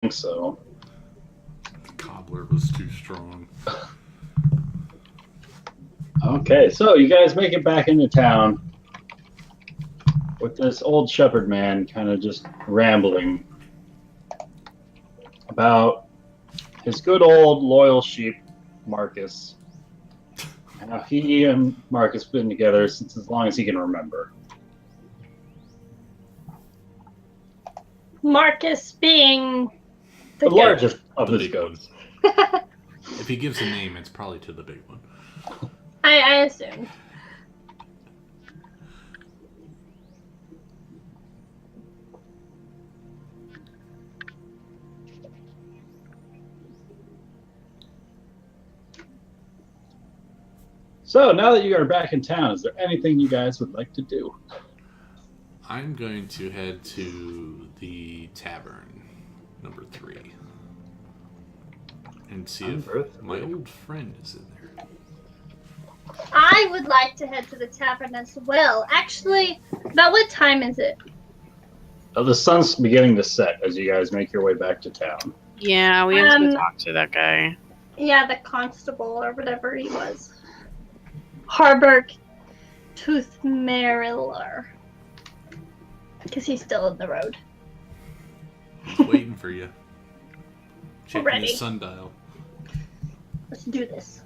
think so. The cobbler was too strong. Okay, so you guys make it back into town with this old shepherd man kind of just rambling about his good old loyal sheep, Marcus. And how he and Marcus have been together since as long as he can remember. Marcus being The largest of The his big one. goats. If he gives a name, it's probably to the big one. I assumed. So now that you are back in town, is there anything you guys would like to do? I'm going to head to the tavern, number 3, and see if Number my 3. old friend is in there. I would like to head to the tavern as well. Actually, about what time is it? The sun's beginning to set as you guys make your way back to town. Yeah, we have to talk to that guy. Yeah, the constable or whatever he was. Harburg Toothmariller. Because he's still in the road. He's waiting for you. Checking Ready. his sundial. Let's do this.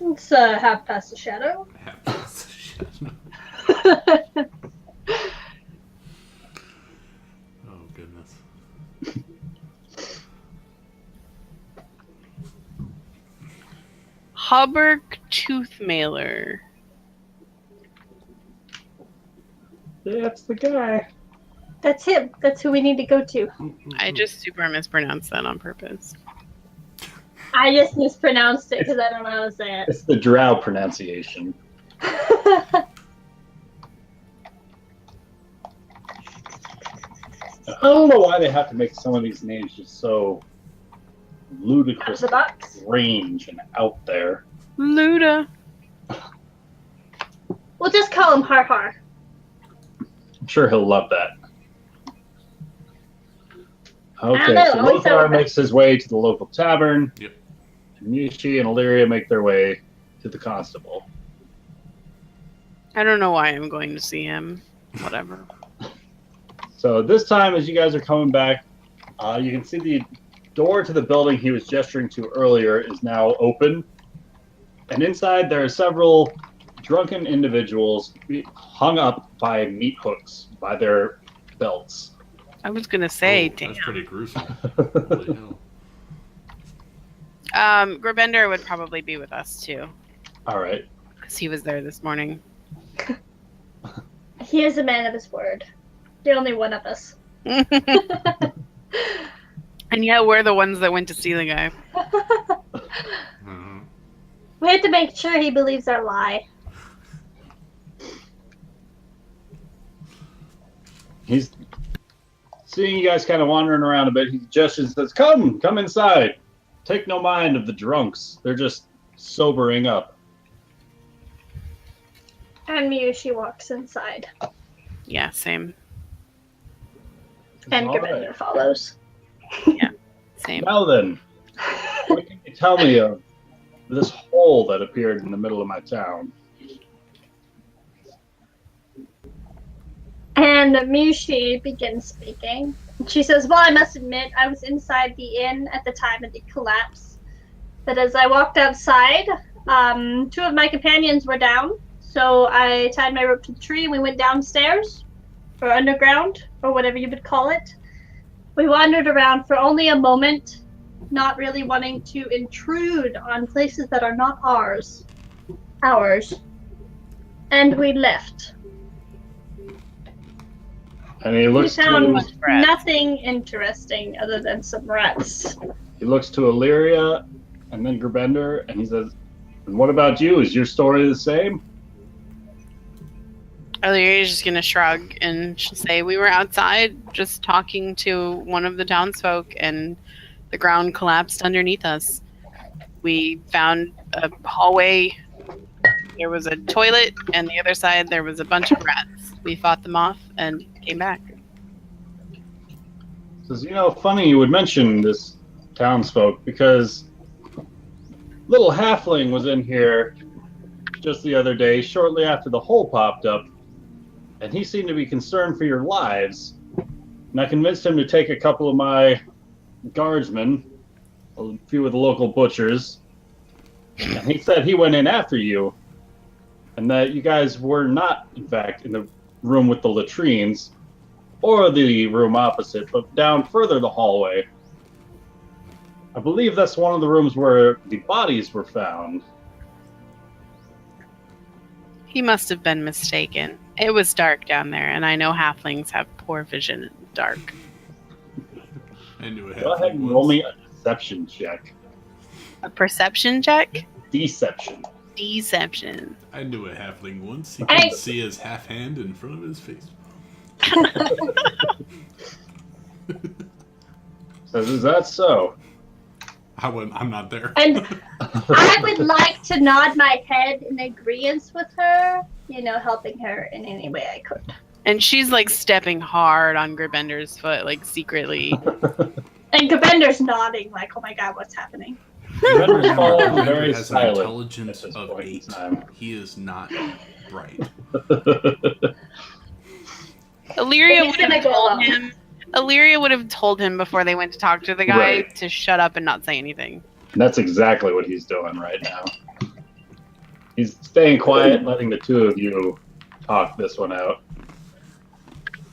It's half past the shadow. Happens. Oh, goodness. Hubbard Toothmailer. That's the guy. That's him. That's who we need to go to. I just super mispronounced that on purpose. I just mispronounced it because I don't know how to say it. It's the drow pronunciation. I don't know why they have to make some of these names just so ludicrous, Out of the box. strange, and out there. Luda. We'll just call him Har Har. I'm sure he'll love that. Okay, I know, so I always Lothar thought that. makes his way to the local tavern. Yep. And Mishi and Illyria make their way to the constable. I don't know why I'm going to see him. Whatever. So this time, as you guys are coming back, you can see the door to the building he was gesturing to earlier is now open. And inside there are several drunken individuals hung up by meat hooks by their belts. I was gonna say, Oh, damn. that's pretty gruesome. Holy hell. Grabender would probably be with us too, All right. because he was there this morning. He is a man of his word. The only one of us. And yet we're the ones that went to see the guy. Mhm. We have to make sure he believes our lie. He's seeing you guys kind of wandering around a bit. He gestures and says, come inside. Take no mind of the drunks. They're just sobering up. And Miyushi walks inside. Yeah, same. And All Gravender right. follows. Same. Now then, what can you tell me of this hole that appeared in the middle of my town? And Miyushi begins speaking. She says, well, I must admit, I was inside the inn at the time of the collapse. But as I walked outside, 2 of my companions were down. So I tied my rope to the tree and we went downstairs, or underground, or whatever you would call it. We wandered around for only a moment, not really wanting to intrude on places that are not ours. And we left. And he We looks found to rats. nothing interesting other than some rats. Illyria and then Gerbender, and he says, and what about you? Is your story the same? Illyria's just gonna shrug and say, we were outside just talking to one of the townsfolk and the ground collapsed underneath us. We found a hallway. There was a toilet, and the other side there was a bunch of rats. We fought them off and came back. Says, funny you would mention this townsfolk because little halfling was in here just the other day, shortly after the hole popped up, and he seemed to be concerned for your lives. And I convinced him to take a couple of my guardsmen, a few of the local butchers, and he said he went in after you, and that you guys were not, in fact, in the room with the latrines, or the room opposite, but down further the hallway. I believe that's one of the rooms where the bodies were found. He must have been mistaken. It was dark down there, and I know halflings have poor vision in the dark. I knew it. Go ahead and roll me a deception check. A perception check? Deception. Deception. I knew a halfling once. He couldn't see his half hand in front of his face. Says, is that so? I'm not there. And I would like to nod my head in agreement with her, helping her in any way I could. And she's like stepping hard on Gribender's foot, like secretly. And Gribender's nodding, like, oh my god, what's happening? Gribender's fallen very has an silent intelligence at this of point in 8. time. He is not bright. Illyria He's would have gonna go told alone. him. Illyria would have told him before they went to talk to the guy Right. to shut up and not say anything. That's exactly what he's doing right now. He's staying quiet, letting the two of you talk this one out.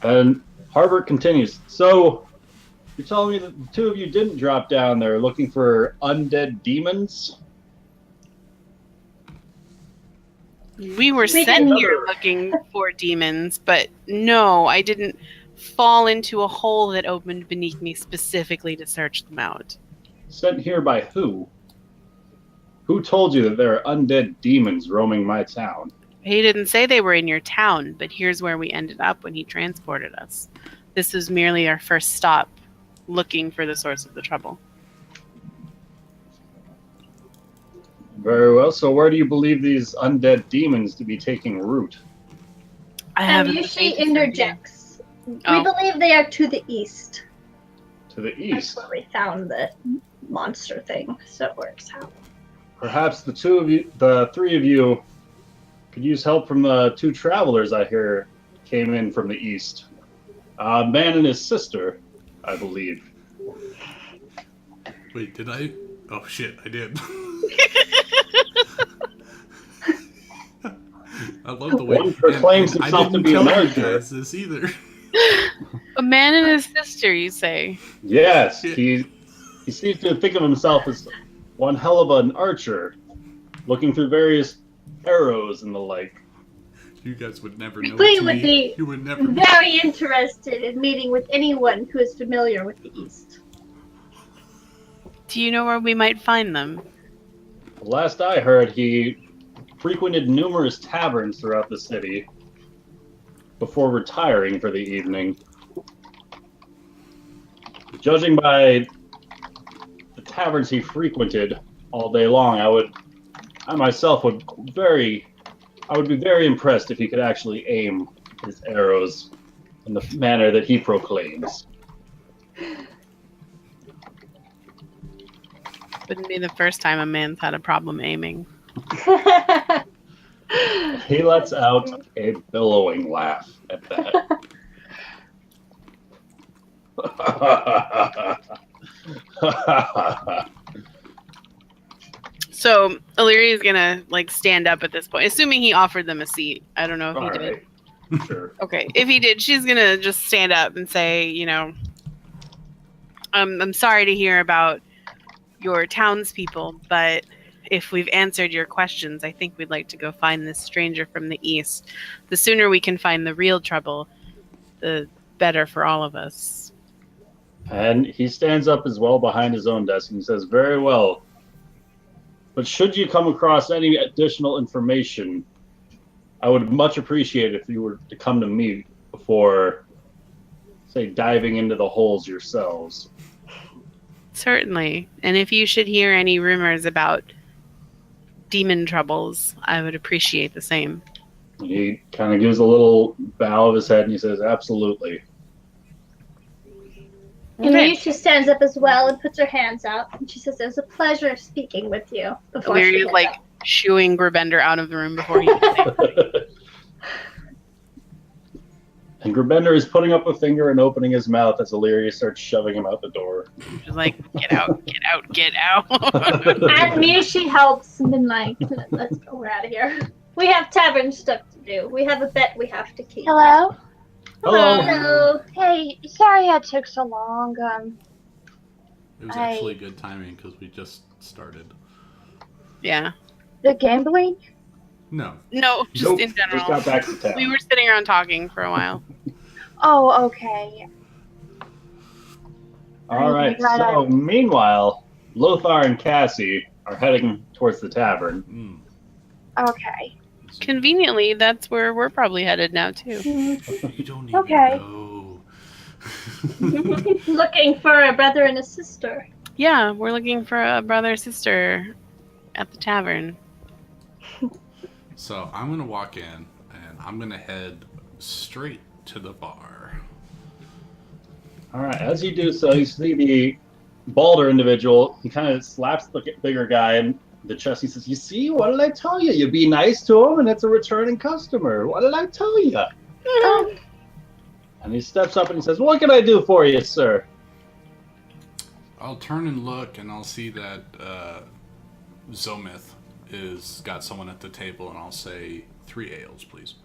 And Harbert continues. So, you're telling me that the two of you didn't drop down there looking for undead demons? We were sent didn't. here looking for demons, but no, I didn't fall into a hole that opened beneath me specifically to search them out. Sent here by who? Who told you that there are undead demons roaming my town? He didn't say they were in your town, but here's where we ended up when he transported us. This was merely our first stop, looking for the source of the trouble. Very well. So where do you believe these undead demons to be taking root? I And haven't usually the faintest idea. interjects. Oh. We believe they are to the east. To the That's east. where we found the monster thing, so it works out. Perhaps the three of you could use help from the two travelers I hear came in from the east. A man and his sister, I believe. Wait, did I? Oh shit, I did. I love the way One proclaims and himself I to didn't be tell an you archer. guys this either. A man and his sister, you say? Yes, Shit. he seems to think of himself as one hell of an archer, looking through various arrows and the like. You guys would never know. We it's would me. be You would never. very interested in meeting with anyone who is familiar with the east. Do you know where we might find them? Last I heard, he frequented numerous taverns throughout the city before retiring for the evening. Judging by the taverns he frequented all day long, I myself would be very impressed if he could actually aim his arrows in the manner that he proclaims. Wouldn't be the first time a man's had a problem aiming. He lets out a billowing laugh at that. So Illyria is gonna stand up at this point, assuming he offered them a seat. I don't know if he All did. right. Sure. Okay, if he did, she's gonna just stand up and say, I'm sorry to hear about your townspeople, but if we've answered your questions, I think we'd like to go find this stranger from the east. The sooner we can find the real trouble, the better for all of us. And he stands up as well behind his own desk and he says, very well. But should you come across any additional information, I would much appreciate it if you were to come to me before, say, diving into the holes yourselves. Certainly. And if you should hear any rumors about demon troubles, I would appreciate the same. And he kind of gives a little bow of his head and he says, absolutely. And Yusha stands up as well and puts her hands out. And she says, "It was a pleasure speaking with you." Before she Illyria's gets like up. shooing Gravender out of the room before he can say And Gravender is putting up a finger and opening his mouth as Illyria starts shoving him out the door. She's like, get out, get out, get out. And Mushi helps and been like, "Let's go, we're out of here. We have tavern stuff to do. We have a bet we have to keep." Hello? Hello. Hello. Hey, sorry it took so long. It was actually good timing because we just started. Yeah. The gambling? No. No, just Nope, in general. just got back to town. We were sitting around talking for a while. Oh, okay. All right. Right So on. meanwhile, Lothar and Cassie are heading towards the tavern. Okay. Conveniently, that's where we're probably headed now, too. You don't even Okay. know. Looking for a brother and a sister. Yeah, we're looking for a brother-sister at the tavern. So I'm going to walk in and I'm going to head straight to the bar. All right. As you do so, you see the balder individual. He kind of slaps the bigger guy in the chest. He says, "You see, what did I tell you? You be nice to him, and it's a returning customer. What did I tell you?" And he steps up and he says, "What can I do for you, sir?" I'll turn and look and I'll see that Zomith is got someone at the table and I'll say 3 ales, please.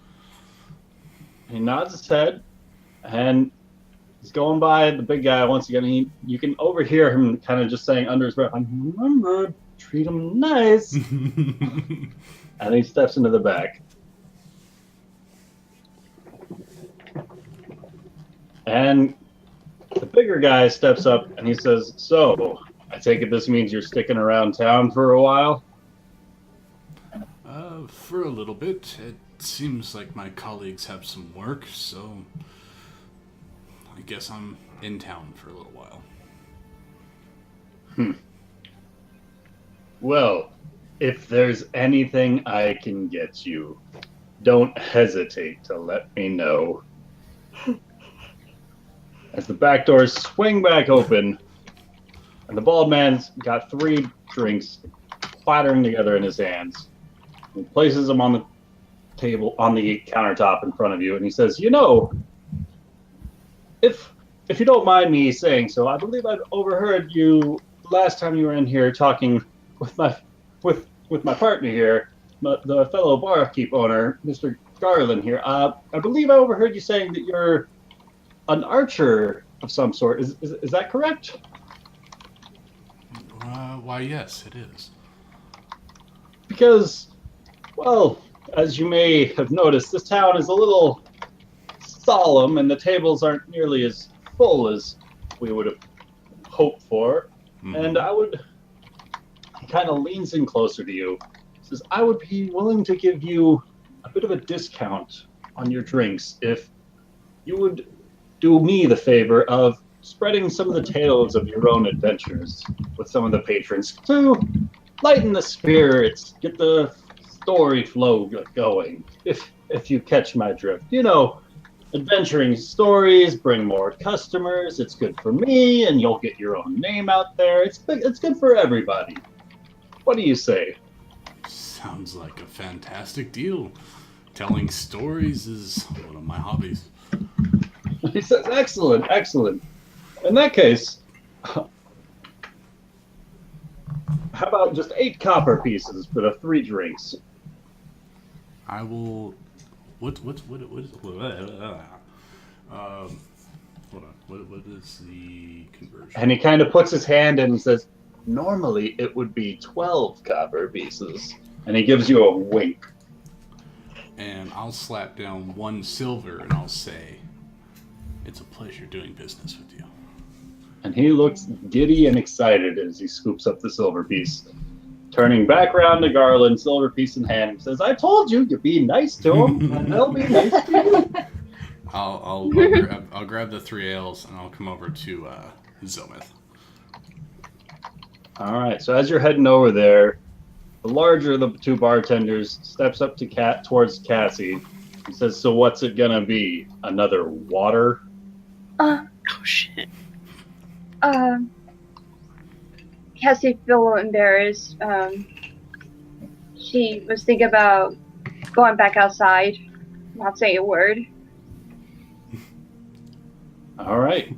He nods his head, and he's going by the big guy once again. You can overhear him kind of just saying under his breath, "Remember, treat him nice." And he steps into the back. And the bigger guy steps up and he says, "So, I take it this means you're sticking around town for a while?" For a little bit. It seems like my colleagues have some work, so I guess I'm in town for a little while. Well, if there's anything I can get you, don't hesitate to let me know. As the back doors swing back open, and the bald man's got 3 drinks clattering together in his hands. He places them on the table, on the countertop in front of you, and he says, "You know, if you don't mind me saying so, I believe I've overheard you last time you were in here talking with my partner here, the fellow barkeep owner, Mr. Garland here. I believe I overheard you saying that you're an archer of some sort. Is that correct?" Why, yes, it is. Because, well, as you may have noticed, this town is a little solemn, and the tables aren't nearly as full as we would have hoped for. Mhm. And he kind of leans in closer to you. Says, "I would be willing to give you a bit of a discount on your drinks if you would do me the favor of spreading some of the tales of your own adventures with some of the patrons to lighten the spirits, get the story flow going, if you catch my drift. You know, adventuring stories bring more customers. It's good for me, and you'll get your own name out there. It's good for everybody. What do you say?" Sounds like a fantastic deal. Telling stories is one of my hobbies. He says, "Excellent, excellent. In that case, how about just 8 copper pieces for the 3 drinks?" I will. What is? Hold on. What is the conversion? And he kind of puts his hand in and says, "Normally it would be 12 copper pieces." And he gives you a wink. And I'll slap down 1 silver and I'll say, "It's a pleasure doing business with you." And he looks giddy and excited as he scoops up the silver piece. Turning back around to Garland, silver piece in hand, says, "I told you, you be nice to him, and they'll be nice to you." I'll grab the 3 ales and I'll come over to Zomith. All right, so as you're heading over there, the larger of the 2 bartenders steps up to towards Cassie and says, "So what's it gonna be? Another water?" Oh, shit. Cassie feel a little embarrassed. She was thinking about going back outside, not saying a word. All right.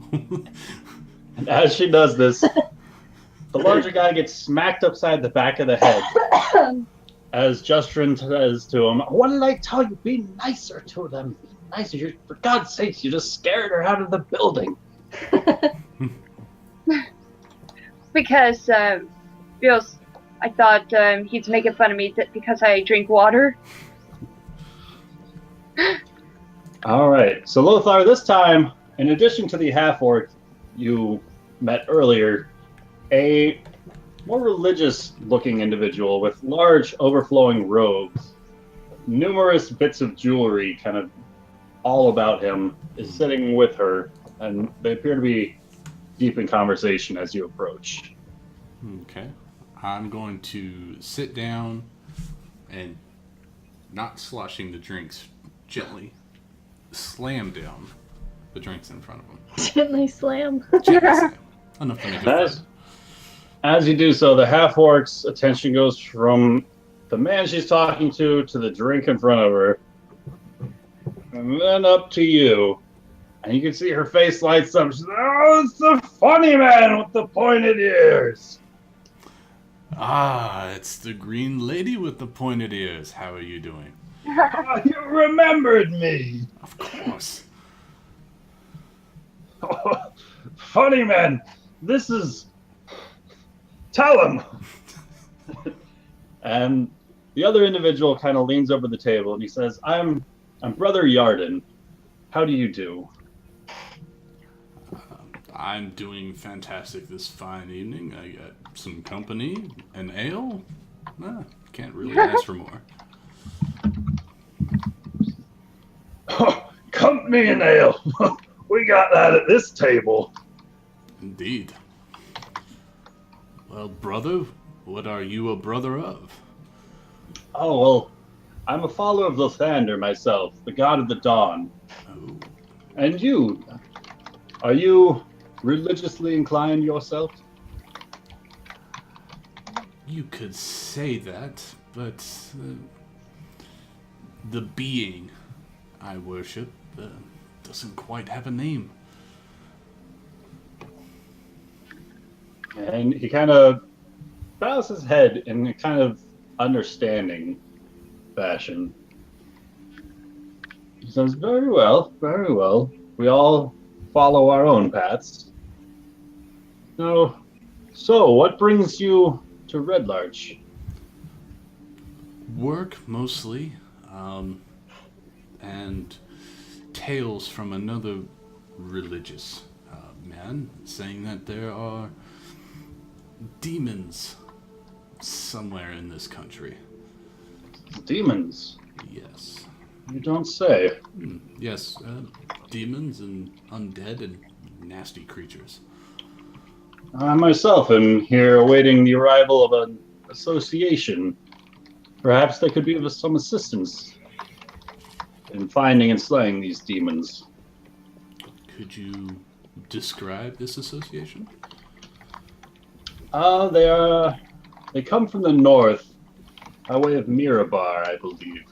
And as she does this, the larger guy gets smacked upside the back of the head as Justrin says to him, "What did I tell you? Be nicer to them. Be nicer. For God's sakes, you just scared her out of the building." Because feels I thought he's making fun of me because I drink water. All right. So Lothar, this time, in addition to the half-orc you met earlier, a more religious-looking individual with large, overflowing robes, numerous bits of jewelry kind of all about him, is sitting with her, and they appear to be deep in conversation as you approach. Okay. I'm going to sit down and, not sloshing the drinks, gently slam down the drinks in front of him. Gently slam. Gently slam. Enough to make it As, fun. as you do so, the half-orc's attention goes from the man she's talking to the drink in front of her, and then up to you. And you can see her face lights up. She's like, "Oh, it's the funny man with the pointed ears." Ah, it's the green lady with the pointed ears. How are you doing? "Oh, you remembered me. Of course. Oh, funny man, this is... Tell him." And the other individual kind of leans over the table and he says, I'm Brother Yarden. How do you do?" I'm doing fantastic this fine evening. I got some company, an ale. Can't really ask for more. "Oh, company and ale. We got that at this table." Indeed. Well, brother, what are you a brother of? "Oh, well, I'm a follower of Lathander myself, the god of the dawn. Oh, And you? Are you religiously inclined yourself?" you could say that, but the being I worship doesn't quite have a name. And he kind of bows his head in a kind of understanding fashion. He says, very well, very well. We all follow our own paths. So what brings you to Red Larch?" Work, mostly, and tales from another religious man saying that there are demons somewhere in this country. "Demons? Yes. You don't say." Yes, demons and undead and nasty creatures. "I myself am here awaiting the arrival of an association. Perhaps they could be of some assistance in finding and slaying these demons." Could you describe this association? They come from the north, by way of Mirabar, I believe.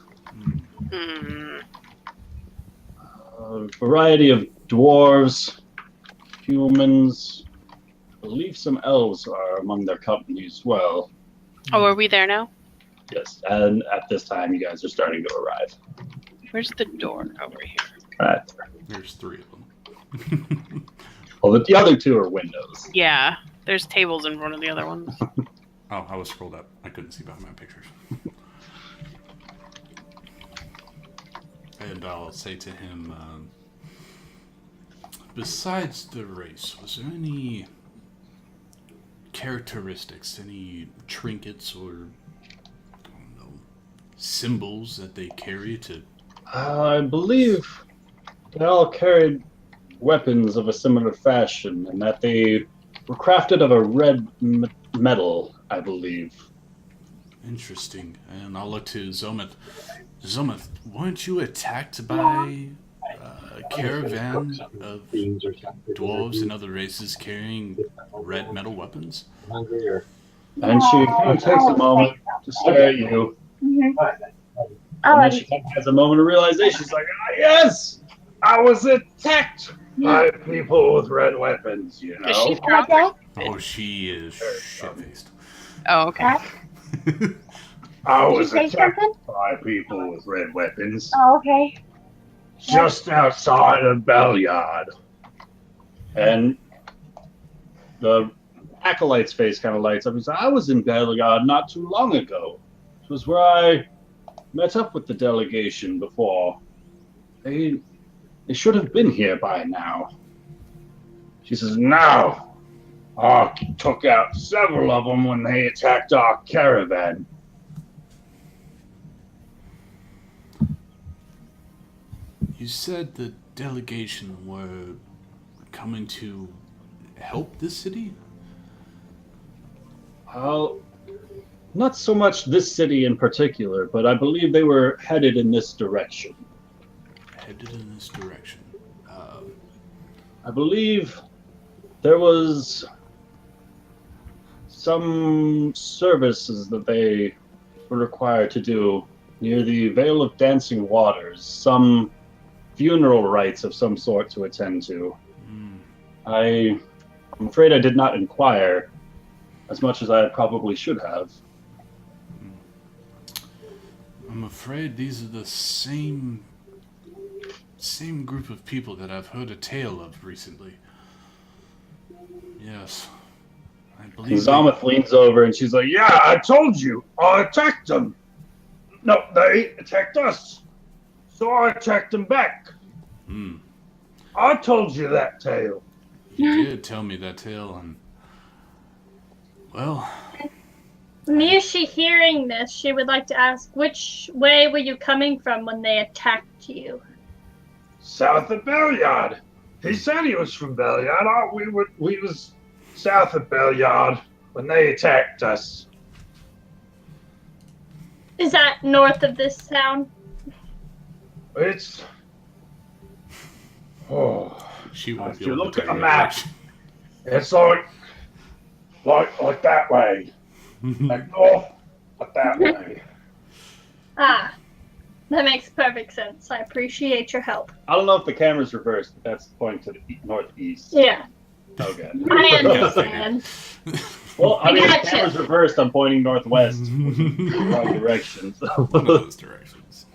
A variety of dwarves, humans, I believe some elves are among their company as well. Oh, are we there now? Yes, and at this time, you guys are starting to arrive. Where's the door? Over here. Right. There's three of them. Well, the other two are windows. Yeah, there's tables in front of the other ones. Oh, I was scrolled up. I couldn't see behind my pictures. And I'll say to him, besides the race, was there any characteristics, any trinkets or, I don't know, symbols that they carry to... I believe they all carried weapons of a similar fashion, and that they were crafted of a red metal, I believe. Interesting. And I'll look to Zometh. Zometh, weren't you attacked by a caravan of dwarves and other races carrying red metal weapons. And she kind of takes a moment to stare at you. And then she kind of has a moment of realization. She's like, ah, yes! I was attacked by people with red weapons, you Is she know? drunk? Oh, she is shit-faced. Oh, okay. I Did you was say attacked something? by people with red weapons Oh, okay. just outside of Belliard. And the acolyte's face kind of lights up. He said, I was in Belliard not too long ago. It was where I met up with the delegation before. They should have been here by now. She says, no. I took out several of them when they attacked our caravan. You said the delegation were coming to help the city? Not so much this city in particular, but I believe they were headed in this direction. Headed in this direction. I believe there was some services that they were required to do near the Vale of Dancing Waters, some funeral rites of some sort to attend to. I'm afraid I did not inquire as much as I probably should have. I'm afraid these are the same group of people that I've heard a tale of recently. Yes. I believe Zameth leans over and she's like, yeah, I told you, I attacked them. No, they attacked us. So I attacked them back. I told you that tale. You did tell me that tale, and well, Miyoshi hearing this, she would like to ask, which way were you coming from when they attacked you? South of Belliard. He said he was from Belliard. We was south of Belliard when they attacked us. Is that north of this town? It's... Oh... she won't If be you able look to at tell the you map, direction. it's like that way. Like north, but that way. Ah, that makes perfect sense. I appreciate your help. I don't know if the camera's reversed, but that's pointing to the northeast. Yeah, Okay. I understand. Well, I mean, if the Gotcha. camera's reversed, I'm pointing northwest, which is the wrong direction. So. One of those directions.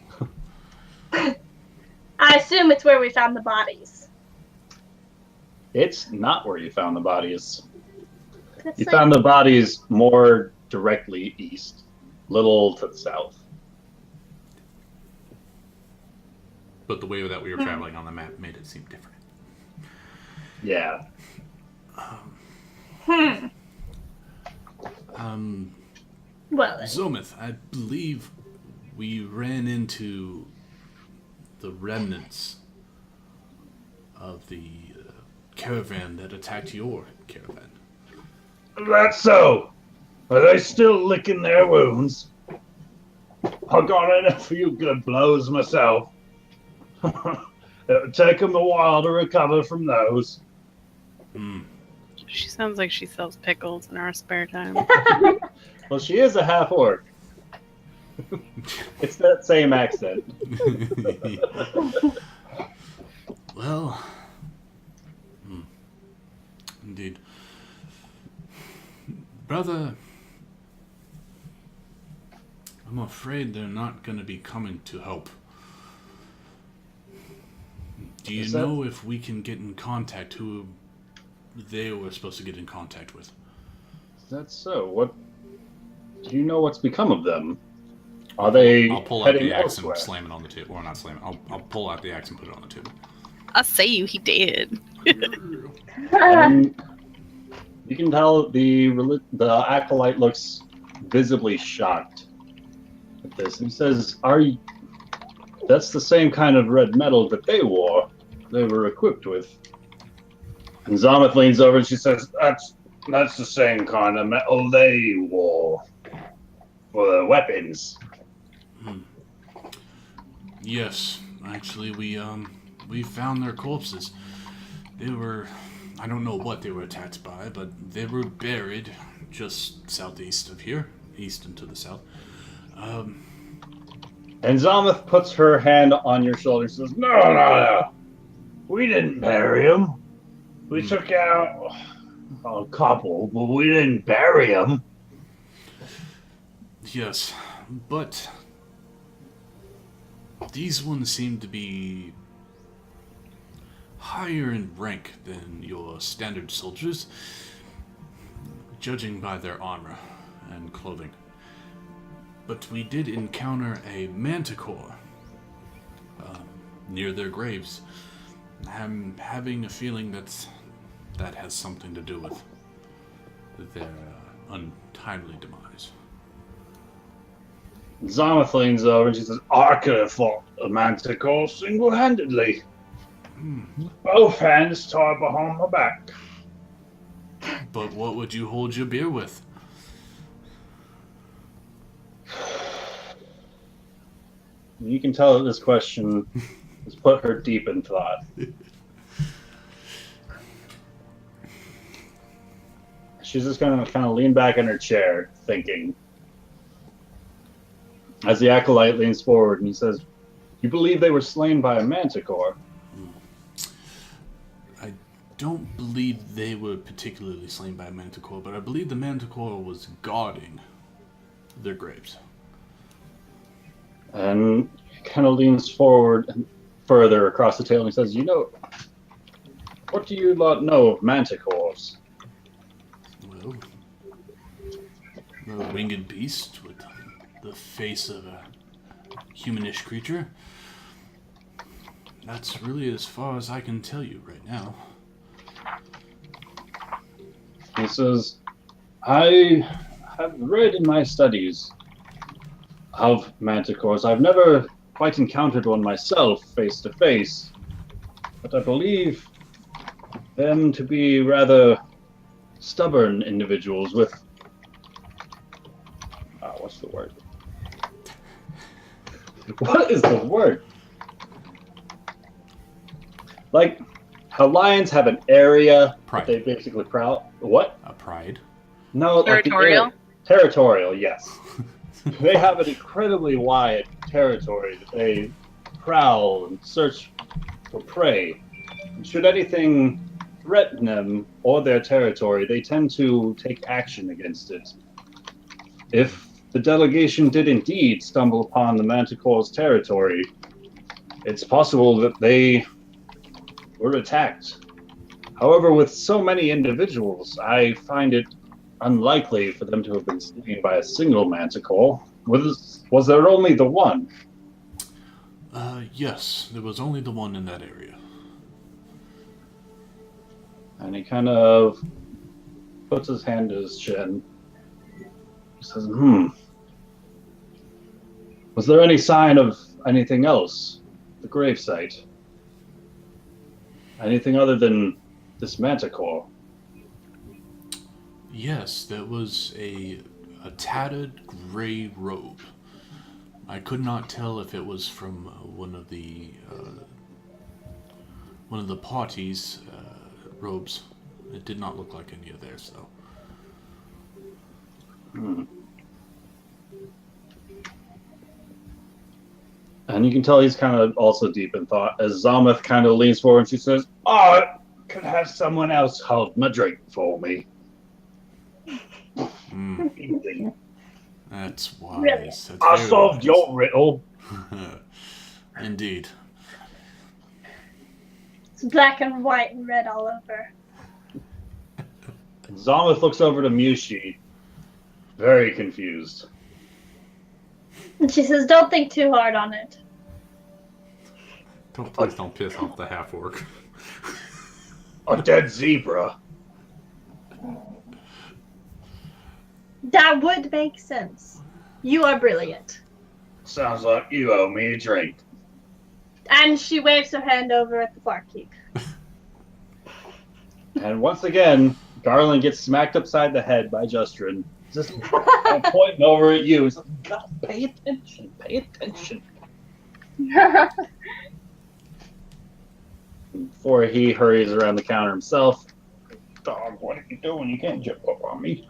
I assume it's where we found the bodies. It's not where you found the bodies. It's You like- found the bodies more directly east, little to the south. But the way that we were traveling on the map made it seem different. Yeah. Well, Zomith, I believe we ran into the remnants of the caravan that attacked your caravan. That's so. Are they still licking their wounds? I got in a few good blows myself. It would take them a while to recover from those. She sounds like she sells pickles in her spare time. Well, she is a half orc. It's that same accent. Well, indeed. Brother, I'm afraid they're not going to be coming to help. Do you Is that- know if we can get in contact who they were supposed to get in contact with? Is that so? What? Do you know what's become of them? Are they I'll pull out heading the axe elsewhere? and slam it on the table. Or not slam it. I'll pull out the axe and put it on the table. I'll say he did. And you can tell the acolyte looks visibly shocked at this. And he says, that's the same kind of red metal that they wore, they were equipped with. And Zameth leans over and she says, that's the same kind of metal they wore for their weapons. Yes, actually, we we found their corpses. They were, I don't know what they were attacked by, but they were buried just southeast of here, east and to the south. And Zalmeth puts her hand on your shoulder and says, No. We didn't bury him. We took out a couple, but we didn't bury him. Yes, but these ones seem to be higher in rank than your standard soldiers, judging by their armor and clothing. But we did encounter a manticore near their graves. I'm having a feeling that has something to do with their untimely demise. Zalmeth leans over and she says, I could have fought a manticore single-handedly. Both hands tied behind my back. But what would you hold your beer with? You can tell that this question has put her deep in thought. She's just going to kind of lean back in her chair, thinking. As the acolyte leans forward and he says, You believe they were slain by a manticore? I don't believe they were particularly slain by a manticore, but I believe the manticore was guarding their graves. And he kind of leans forward and further across the table and he says, what do you lot know of manticores? Well, a winged beast with the face of a humanish creature. That's really as far as I can tell you right now. He says, I have read in my studies of manticores. I've never quite encountered one myself face to face, but I believe them to be rather stubborn individuals with what's the word? What is the word? Like how lions have an area Pride. that they basically prowl. What? A pride. No, Territorial? Like territorial, yes. They have an incredibly wide territory that they prowl and search for prey. And should anything threaten them or their territory, they tend to take action against it. If the delegation did indeed stumble upon the Manticore's territory, it's possible that they were attacked. However, with so many individuals, I find it unlikely for them to have been slain by a single manticore. Was there only the one? Yes, there was only the one in that area. And he kind of puts his hand to his chin. He says, Was there any sign of anything else? The gravesite? Anything other than this manticore? Yes, there was a tattered gray robe. I could not tell if it was from one of the party's robes. It did not look like any of theirs, though. And you can tell he's kind of also deep in thought as Zalmeth kind of leans forward and she says, could have someone else hold my drink for me. That's wise. Really? That's I very solved wise. your riddle. Indeed. It's black and white and red all over. Zalmeth looks over to Mushi, very confused. And she says, don't think too hard on it. Please don't piss off the half-orc. A dead zebra. That would make sense. You are brilliant. Sounds like you owe me a drink. And she waves her hand over at the barkeep. And once again, Garland gets smacked upside the head by Justrin. Just pointing over at you. He's like, God, pay attention, pay attention. Before he hurries around the counter himself, dog, what are you doing? You can't jump up on me.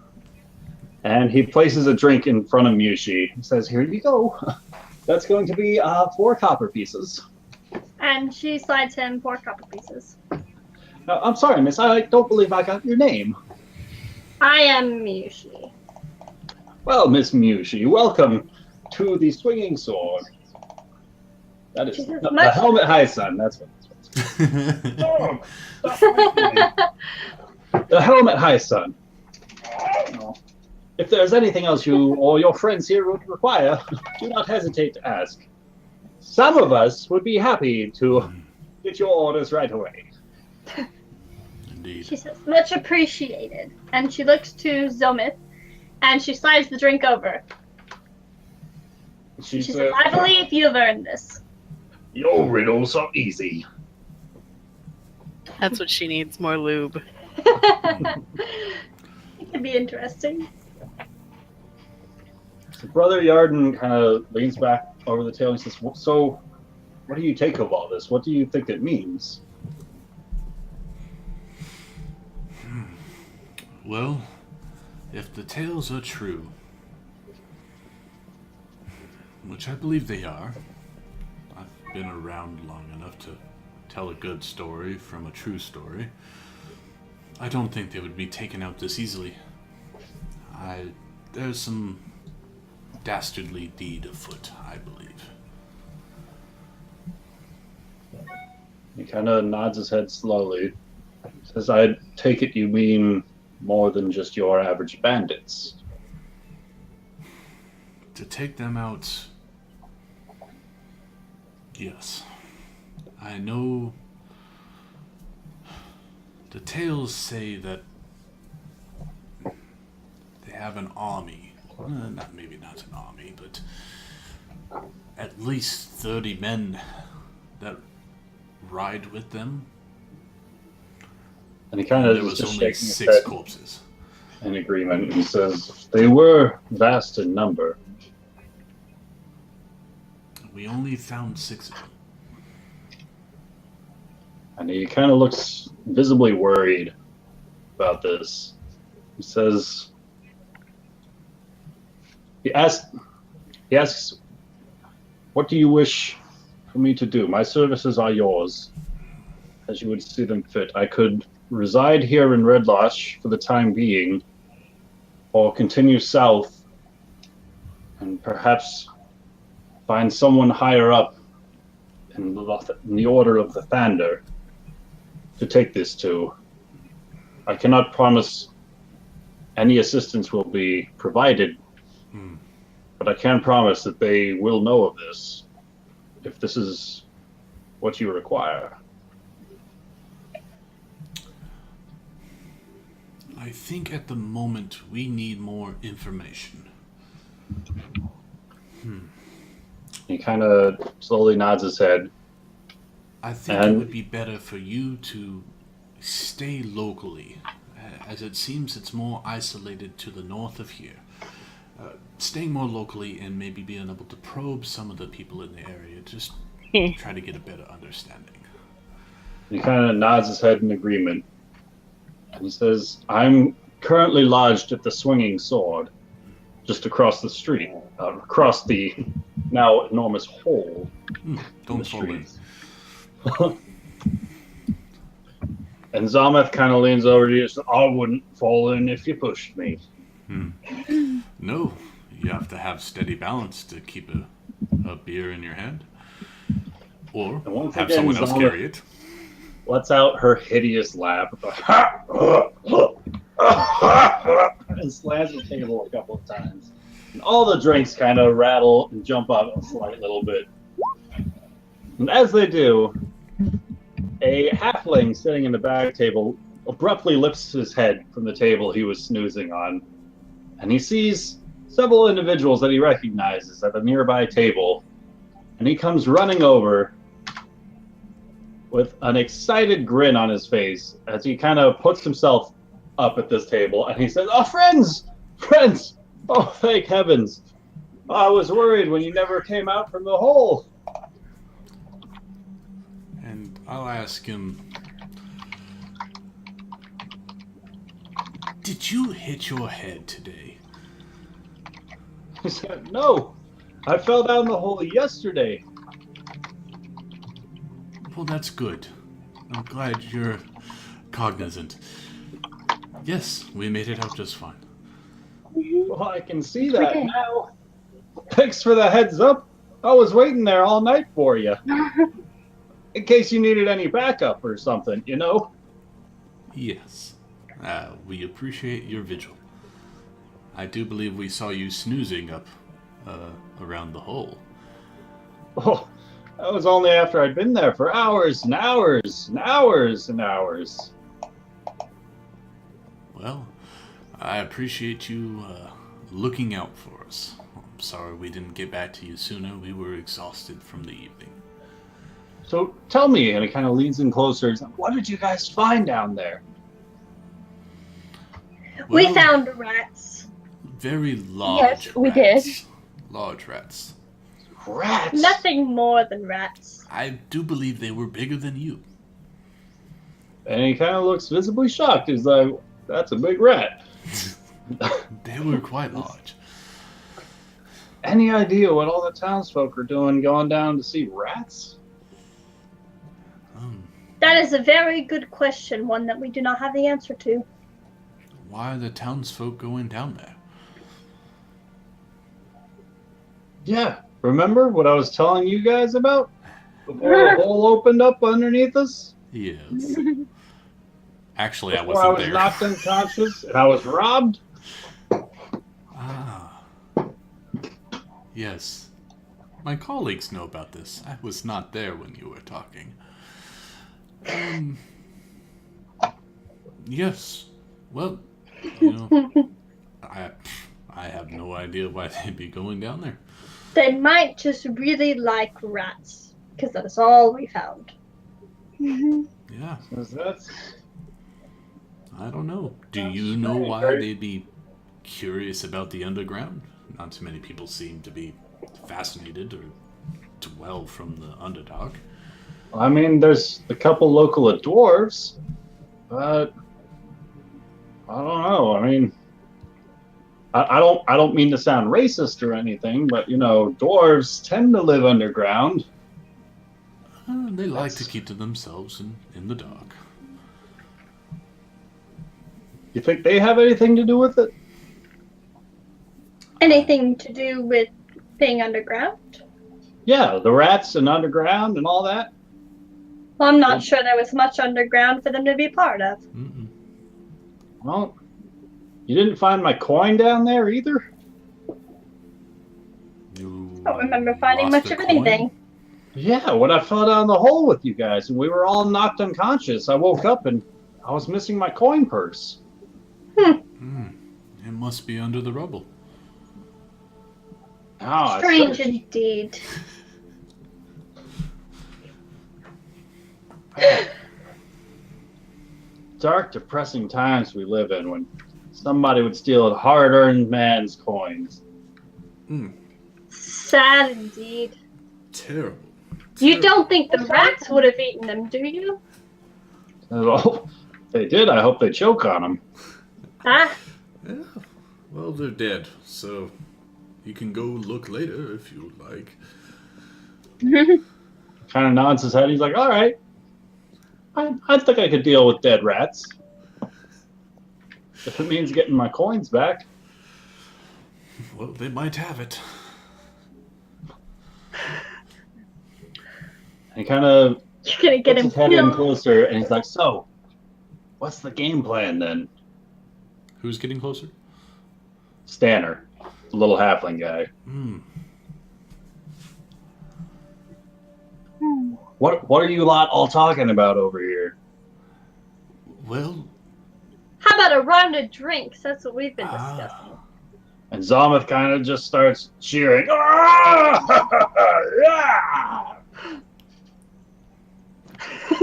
And he places a drink in front of Mushi. He says, here you go. That's going to be 4 copper pieces. And she slides him 4 copper pieces. I'm sorry, miss. I don't believe I got your name. I am Miyushi. Well, Miss Mushi, welcome to the Swinging Sword. That is the Helmet High Sun. That's what it's called. The Helmet High Sun. If there's anything else you or your friends here would require, do not hesitate to ask. Some of us would be happy to get your orders right away. Indeed. She says, much appreciated. And she looks to Zomith, and she slides the drink over. She says, I believe you've earned this. Your riddles are easy. That's what she needs, more lube. It could be interesting. So Brother Yarden kind of leans back over the table and says, so what do you take of all this? What do you think it means? Well, if the tales are true, which I believe they are, I've been around long enough to tell a good story from a true story, I don't think they would be taken out this easily. There's some dastardly deed afoot, I believe. He kind of nods his head slowly. Says, I take it you mean more than just your average bandits. To take them out, yes. I know the tales say that they have an army. Maybe not an army, but at least 30 men that ride with them. And he kind of there was just only shaking his 6 head corpses. in agreement. He says, they were vast in number. We only found 6 of them. And he kind of looks visibly worried about this. He says, he asks, what do you wish for me to do? My services are yours, as you would see them fit. I could reside here in Red Lodge for the time being, or continue south and perhaps find someone higher up in the Order of the Thunder to take this to. I cannot promise any assistance will be provided, but I can promise that they will know of this if this is what you require. I think at the moment we need more information. He kind of slowly nods his head. I think it would be better for you to stay locally, as it seems it's more isolated to the north of here. Staying more locally and maybe being able to probe some of the people in the area, just try to get a better understanding. He kind of nods his head in agreement. And he says, I'm currently lodged at the Swinging Sword, just across the street, across the now enormous hole. Don't fall in. And Zameth kind of leans over to you and says, I wouldn't fall in if you pushed me. No, you have to have steady balance to keep a beer in your hand. Or have someone else carry it. Lets out her hideous laugh and slams the table a couple of times. And all the drinks kind of rattle and jump up a slight little bit. And as they do, a halfling sitting in the back table abruptly lifts his head from the table he was snoozing on, and he sees several individuals that he recognizes at a nearby table, and he comes running over with an excited grin on his face as he kind of puts himself up at this table, and he says, "Oh, friends! Friends! Oh, thank heavens! I was worried when you never came out from the hole." And I'll ask him. Did you hit your head today? He said, no, I fell down the hole yesterday. Well, that's good. I'm glad you're cognizant. Yes, we made it out just fine. Well, I can see that now. Thanks for the heads up. I was waiting there all night for you. In case you needed any backup or something, you know? Yes. We appreciate your vigil. I do believe we saw you snoozing up around the hole. Oh, that was only after I'd been there for hours and hours and hours and hours. Well, I appreciate you looking out for us. I'm sorry we didn't get back to you sooner. We were exhausted from the evening. So tell me, and it kind of leans in closer. What did you guys find down there? We Well, found rats. very large Yes, we did. rats. Large rats. Rats. Nothing more than rats. I do believe they were bigger than you. And he kind of looks visibly shocked. He's like, "That's a big rat." They were quite large. Any idea what all the townsfolk are doing going down to see rats? That is a very good question, one that we do not have the answer to. Why are the townsfolk going down there? Yeah, remember what I was telling you guys about? Before the hole opened up underneath us? Yes. Actually, I Before I wasn't was there. knocked unconscious and I was robbed? Ah. Yes. My colleagues know about this. I was not there when you were talking. Yes. Well, you know, I have no idea why they'd be going down there. They might just really like rats, because that's all we found. Yeah, That's I don't know. Do you know strange, why right? they'd be curious about the underground? Not too many people seem to be fascinated or dwell from the Underdark. I mean, there's a couple local dwarves, but I don't know. I mean, I don't mean to sound racist or anything, but you know, dwarves tend to live underground. They like to keep to themselves in the dark. You think they have anything to do with it? Anything to do with being underground? Yeah, the rats and underground and all that. Well, I'm not sure there was much underground for them to be part of. Mm-mm. Well, you didn't find my coin down there either? You I don't remember finding lost much the of coin? anything. Yeah, when I fell down the hole with you guys and we were all knocked unconscious, I woke up and I was missing my coin purse. It must be under the rubble. Oh, Strange indeed. Dark, depressing times we live in when somebody would steal a hard-earned man's coins. Sad indeed. Terrible. You don't think the rats would have eaten them, do you? Well, if they did, I hope they choke on them. Ah, Yeah. Well, they're dead, so you can go look later if you would like. Kind of nods his head. He's like, all right. I think I could deal with dead rats. If it means getting my coins back. Well, they might have it. And kind of you're gonna get puts him his head in killed. closer, and he's like, so, what's the game plan then? Who's getting closer? Stanner, the little halfling guy. What are you lot all talking about over here? Well, How about a round of drinks? That's what we've been discussing. And Zalmeth kind of just starts cheering. Ah! Yeah!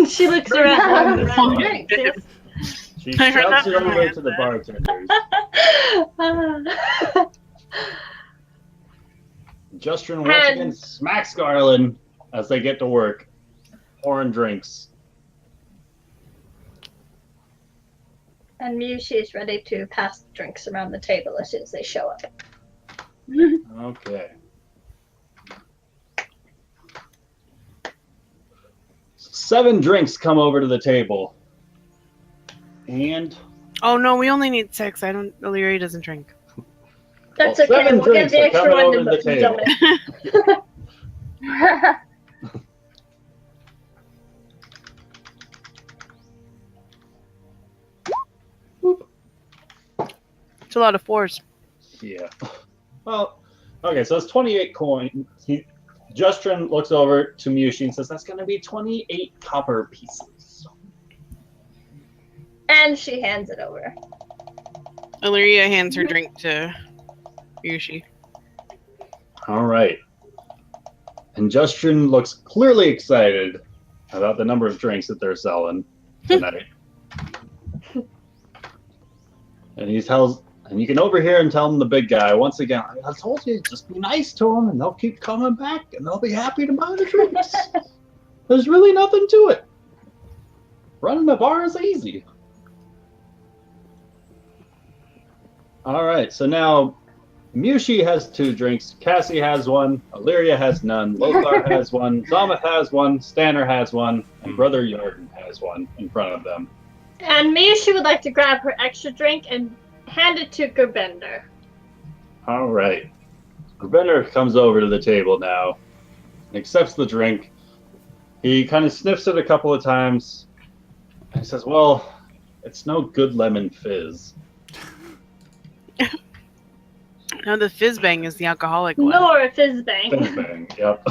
She looks around. a round of drinks, yes. She I heard shouts that it over from to the bartenders. Justrin once again smacks Garland as they get to work, pouring drinks And Mushi is ready to pass the drinks around the table as soon as they show up. Okay. Seven drinks come over to the table. And Oh no, we only need 6. Illyria doesn't drink. That's Well, okay. 7 We'll give drinks the are extra coming one over to to the table. Zoe. It's a lot of 4s. Yeah. Well, okay, so it's 28 coin. Justrin looks over to Mushi and says, that's going to be 28 copper pieces. And she hands it over. Illyria hands her drink to Yushi. All right. And Justrin looks clearly excited about the number of drinks that they're selling tonight. And he tells, and you can overhear him telling the big guy once again, I told you, just be nice to them and they'll keep coming back and they'll be happy to buy the drinks. There's really nothing to it. Running a bar is easy. All right, so now Mushi has 2 drinks, Cassie has 1, Illyria has none, Lothar has 1, Zameth has 1, Stanner has 1, and Brother Yarden has 1 in front of them. And Mushi would like to grab her extra drink and hand it to Gerbender. All right. Gerbender comes over to the table now and accepts the drink. He kind of sniffs it a couple of times and he says, well, it's no good lemon fizz. No, the fizz bang is the alcoholic one. Nor a fizz bang. Fizz bang, yep.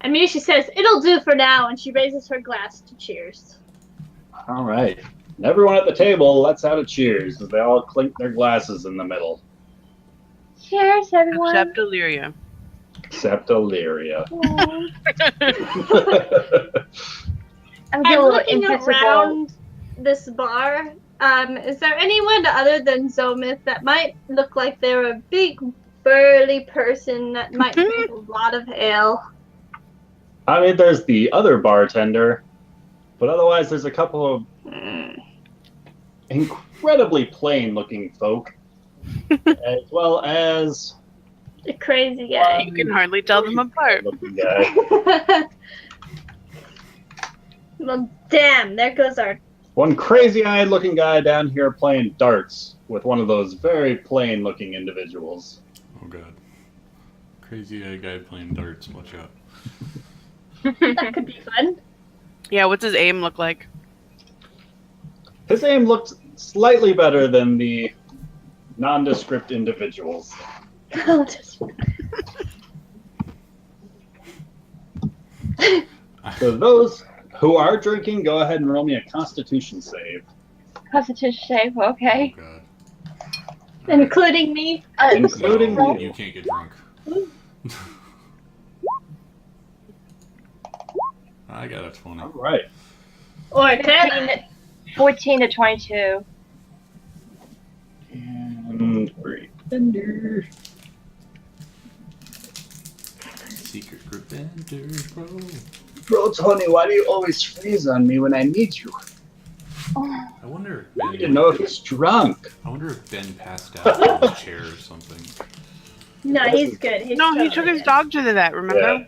And Mushi says, it'll do for now, and she raises her glass to cheers. All right. And everyone at the table lets out a cheers as they all clink their glasses in the middle. Cheers, everyone. Except Illyria. Except Illyria. I'm I'm a little looking invisible. around this bar. Is there anyone other than Zomith that might look like they're a big, burly person that might drink a lot of ale? I mean, there's the other bartender, but otherwise there's a couple of incredibly plain-looking folk, as well as The crazy guy. You can hardly tell them apart. looking guy. Well, damn, there goes our... One crazy-eyed looking guy down here playing darts with one of those very plain-looking individuals. Oh god. Crazy guy playing darts. Watch out. That could be fun. Yeah, what's his aim look like? His aim looked slightly better than the nondescript individuals. So those who are drinking, go ahead and roll me a Constitution save. Constitution save, okay. Oh god. Including me. Including No, you. you can't get drunk. I got a 20. All right. Or 10. 14 to 22. And great. Bender. Secret group enter, bro. Bro, Tony, why do you always freeze on me when I need you? I wonder if I Ben, need to know if he's drunk. I wonder if Ben passed out in his chair or something. No, he's good. He's No, he totally took his good. dog to the vet, remember? Yeah.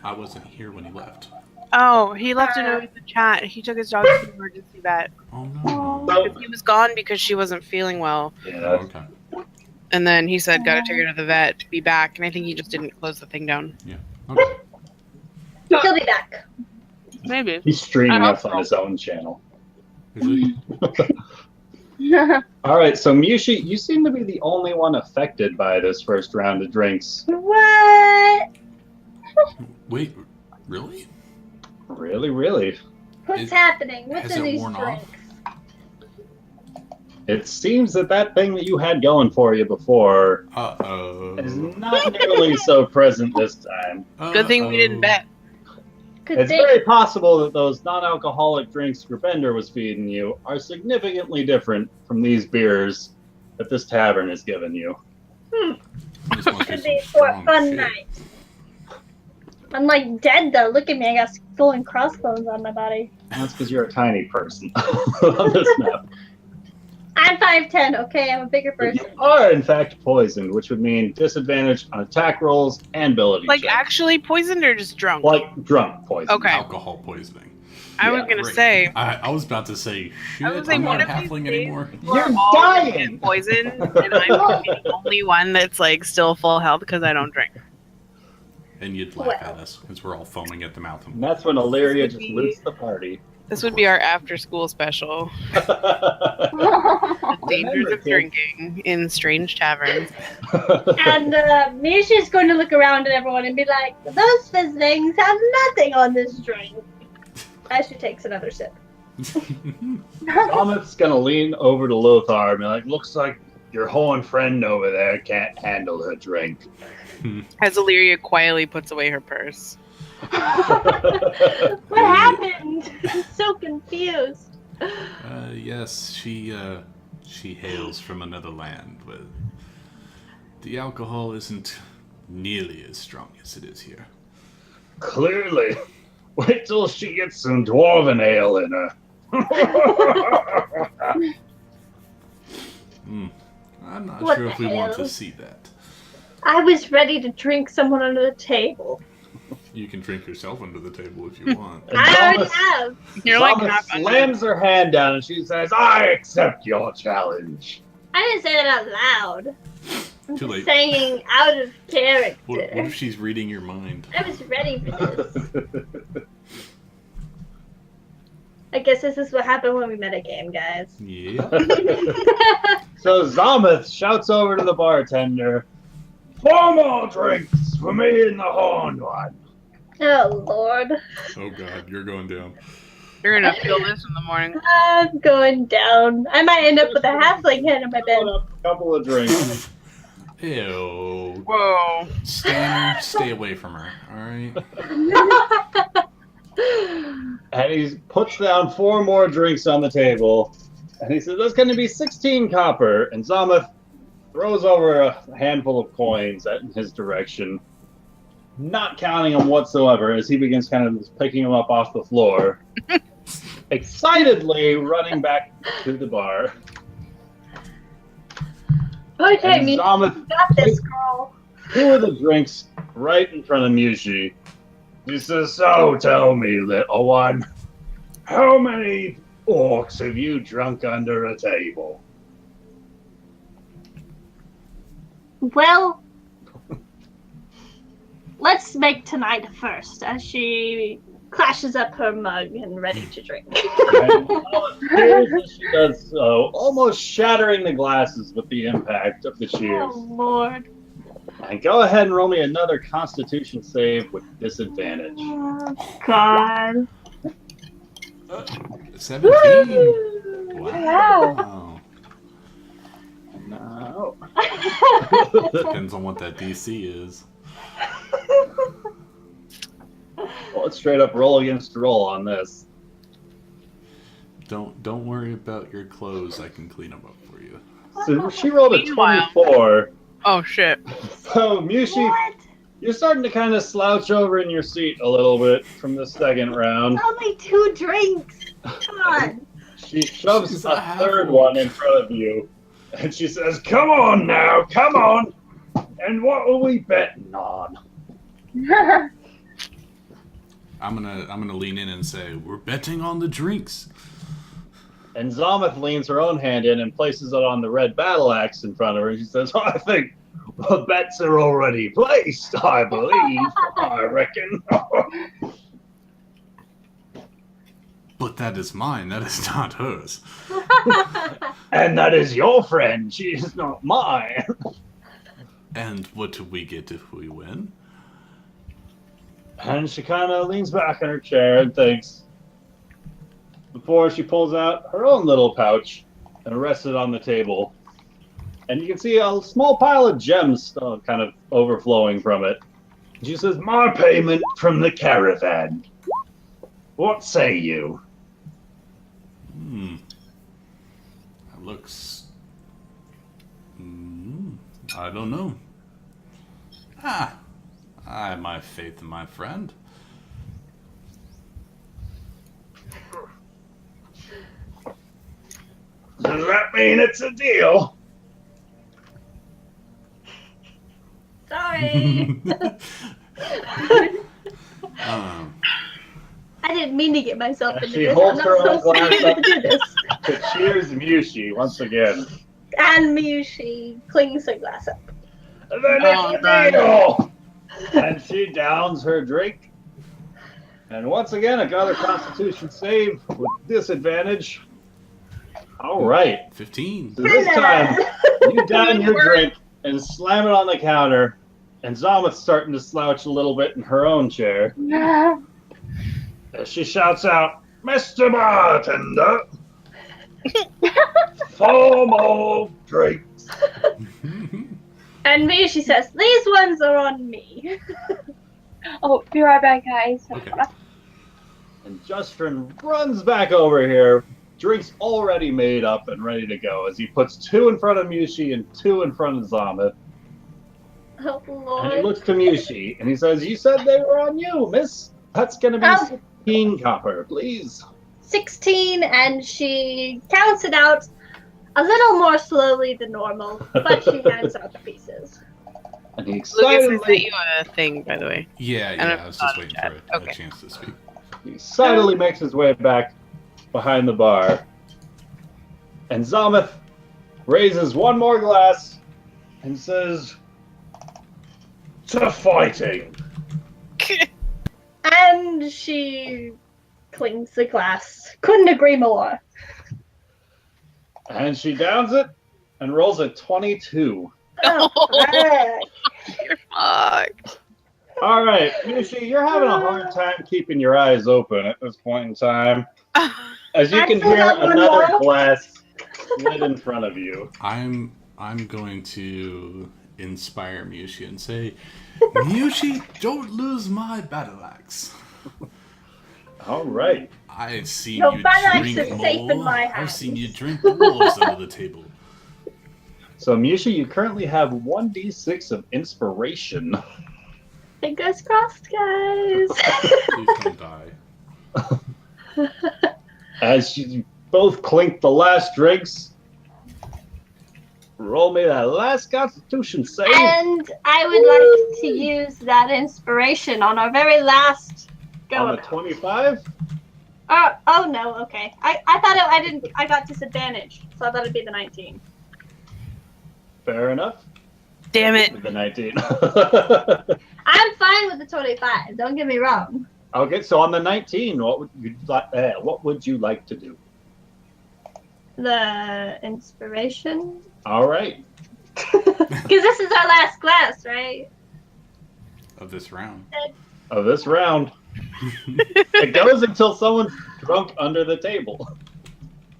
I wasn't here when he left. Oh, he left a note in the chat. He took his dog to the emergency vet. Oh no. So, He was gone because she wasn't feeling well. Oh, yeah. okay. And then he said, gotta take her to the vet to be back. And I think he just didn't close the thing down. Okay. He'll be back. Maybe. He's streaming I hope us on so. his own channel. Is it? All right, so Mushi, you seem to be the only one affected by this first round of drinks. What? Wait, really? Really, really. What's happening? has What's in it these worn drinks? off? It seems that that thing that you had going for you before Uh-oh. is not nearly so present this time. Good thing we didn't bet. Good It's thing. very possible that those non-alcoholic drinks Grbender was feeding you are significantly different from these beers that this tavern has given you. This must Could be be some for a strong fun shit. night. I'm like dead though. Look at me. I got skull and crossbones on my body. That's because you're a tiny person on this map. I'm 5'10", okay? I'm a bigger But you person. are, in fact, poisoned, which would mean disadvantage on attack rolls and ability Like checks. actually poisoned or just drunk? Like drunk poison. Okay. Alcohol poisoning. I was Yeah, gonna Great. say. I was about to say, shit, I was saying I'm one not of these halfling days anymore. You're we're all gonna dying! get poisoned, and I'm the only one that's like still full health because I don't drink. And you'd laugh at us because we're all foaming at the mouth. And that's when Illyria would just be- loots the party. This would be our after-school special: Remember, dangers of kids. drinking in strange taverns. And Misha's going to look around at everyone and be like, those fizzlings have nothing on this drink. As she takes another sip. Thomas gonna lean over to Lothar and be like, looks like your horn friend over there can't handle her drink. As Illyria quietly puts away her purse. What happened? I'm so confused. Yes, she hails from another land, but the alcohol isn't nearly as strong as it is here. Clearly. Wait till she gets some dwarven ale in her. I'm not What sure if the we want to hell? see that. I was ready to drink someone under the table. You can drink yourself under the table if you want. And I already Thomas- have. You're like Thomas half under. slams her hand down and she says, I accept your challenge. I didn't say that out loud. I'm Too just late. saying out of character. What if she's reading your mind? I was ready for this. I guess this is what happened when we met a game, guys. Yeah. So Zameth shouts over to the bartender, 4 more drinks for me and the horned one. Oh, Lord. Oh god, you're going down. You're gonna feel this in the morning. I'm going down. I might end up with a halfling head on my bed. Fill up a couple of drinks. Ew. Whoa. Stanner, stay away from her, alright? And he puts down 4 more drinks on the table. And he says, that's going to be 16 copper. And Zameth throws over a handful of coins in his direction, not counting them whatsoever as he begins kind of picking them up off the floor, excitedly running back to the bar. Okay, And me. You Zameth got this, girl. 2 of the drinks right in front of Mushi. He says, so tell me, little one, how many orcs have you drunk under a table? Well, let's make tonight first, as she clashes up her mug and ready to drink. And cheers as she does so, almost shattering the glasses with the impact of the cheers. Oh, Lord. And go ahead and roll me another Constitution save with disadvantage. Oh, God. 17. Wow. No. Depends on what that DC is. Well, let's straight up roll against roll on this. Don't worry about your clothes. I can clean them up for you. So she rolled a Meanwhile- 24. Oh shit. So, Mushi, What? you're starting to kind of slouch over in your seat a little bit from the second round. Only 2 drinks. Come on. She shoves She's a a third half-orc. one in front of you, and she says, come on now, come on. And what are we betting on? I'm gonna lean in and say we're betting on the drinks. And Zameth leans her own hand in and places it on the red battle axe in front of her. And she says, oh, I think the bets are already placed, I believe. I reckon. But that is mine. That is not hers. And that is your friend. She is not mine. And what do we get if we win? And she kind of leans back in her chair and thinks, before she pulls out her own little pouch and rests it on the table. And you can see a small pile of gems still kind of overflowing from it. She says, my payment from the caravan. What say you? That looks... I don't know. I have my faith in my friend. Does that mean it's a deal? Sorry. um, I didn't mean to get myself And into she this. holds I'm her not own supposed to be glass able to do this. to cheers Mushi once again. And Miushi clings her glass up. And then Oh, it's a God. deal! And she downs her drink. And once again, another Constitution save with disadvantage. All right. 15. So this time, you down your drink and slam it on the counter. And Zama's starting to slouch a little bit in her own chair. As she shouts out, Mr. Bartender! 4 more drinks! And Miushi says, these ones are on me. Oh, be right back, guys. Okay. And Justrin runs back over here, drinks already made up and ready to go, as he puts 2 in front of Mushi and 2 in front of Zama. Oh, And he Lord. looks to Mushi and he says, you said they were on you, miss. That's going to be 16 copper, please. 16, and she counts it out a little more slowly than normal, but she hands out the pieces. And he Lucas, I sent excitedly, you a thing, by the way. Yeah, And I was just waiting for a okay. chance to speak. makes his way back behind the bar. And Zameth raises one more glass and says, to fighting. And she clings the glass. Couldn't agree more. And she downs it and rolls a 22. Oh, heck. You're fucked. All right, Mushi, you're having a hard time keeping your eyes open at this point in time. As you can I still hear got one another more. glass slid in front of you. I'm going to inspire Mushi and say, Mushi, don't lose my battle axe. All right. I've seen No, you battle axe drink is more. safe in my I've hands. seen you drink wolves under the table. So, Mushi, you currently have 1d6 of inspiration. Fingers crossed, guys. Please don't die. As you both clink the last drinks, roll me that last Constitution save. And I would like to use that inspiration on our very last go. On the 25? Oh no, okay. I thought I got disadvantage, so I thought it'd be the 19. Fair enough. Damn it. The 19. I'm fine with the 25. Don't get me wrong. Okay, so on the 19, what would you like to do? The inspiration, All right. because this is our last class, right? Of this round. Of this round, it goes until someone's drunk under the table.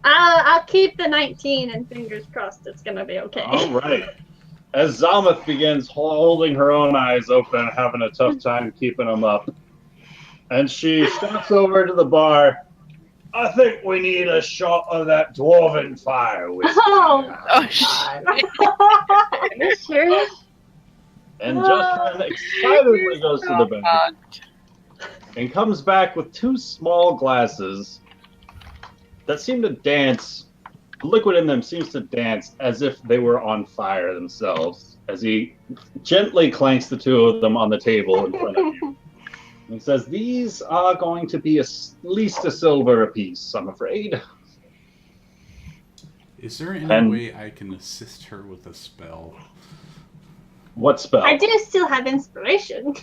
I'll keep the 19, and fingers crossed it's gonna be okay. All right. As Zamath begins holding her own eyes open, having a tough time keeping them up, and she steps over to the bar. I think we need a shot of that dwarven fire whiskey. Oh, shit. Are you serious? And Justin excitedly goes to the back and comes back with 2 small glasses that seem to dance. The liquid in them seems to dance as if they were on fire themselves, as he gently clanks the 2 of them on the table in front of you. And he says, these are going to be at least a silver apiece, I'm afraid. Is there any And- way I can assist her with a spell? What spell? I do still have inspiration.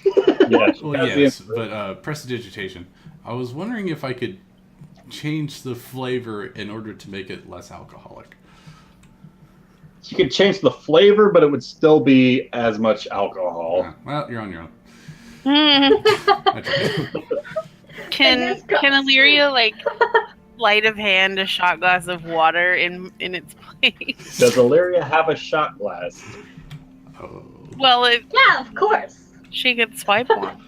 Yeah, she Well, has the yes, inspiration. but prestidigitation. I was wondering if I could change the flavor in order to make it less alcoholic. You could change the flavor, but it would still be as much alcohol. Well, you're on your own. I tried. Fingers crossed. Can Illyria like light of hand a shot glass of water in its place? Does Illyria have a shot glass? Oh. Well, if Yeah, of course. she could swipe one.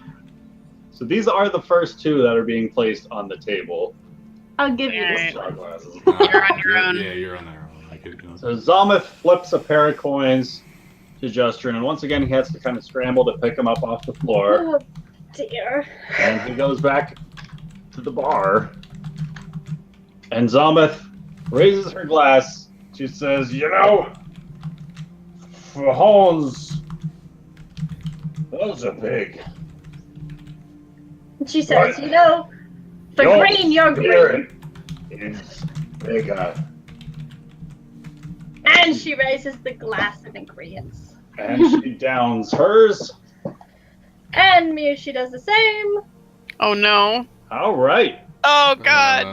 So these are the first 2 that are being placed on the table. I'll give you Alright. this. Shot glasses. You're on your own. Yeah, you're on your own. I could, So Zamath flips a pair of coins to Justrin, and once again he has to kind of scramble to pick them up off the floor. Oh dear. And he goes back to the bar. And Zamath raises her glass. She says, "You know, for horns, those are big. And she says, What? you know, for Your green, you're green. spirit is bigger." And she raises the glass in agreement. And she downs hers. And Miyoshi does the same. Oh no. All right. Oh god.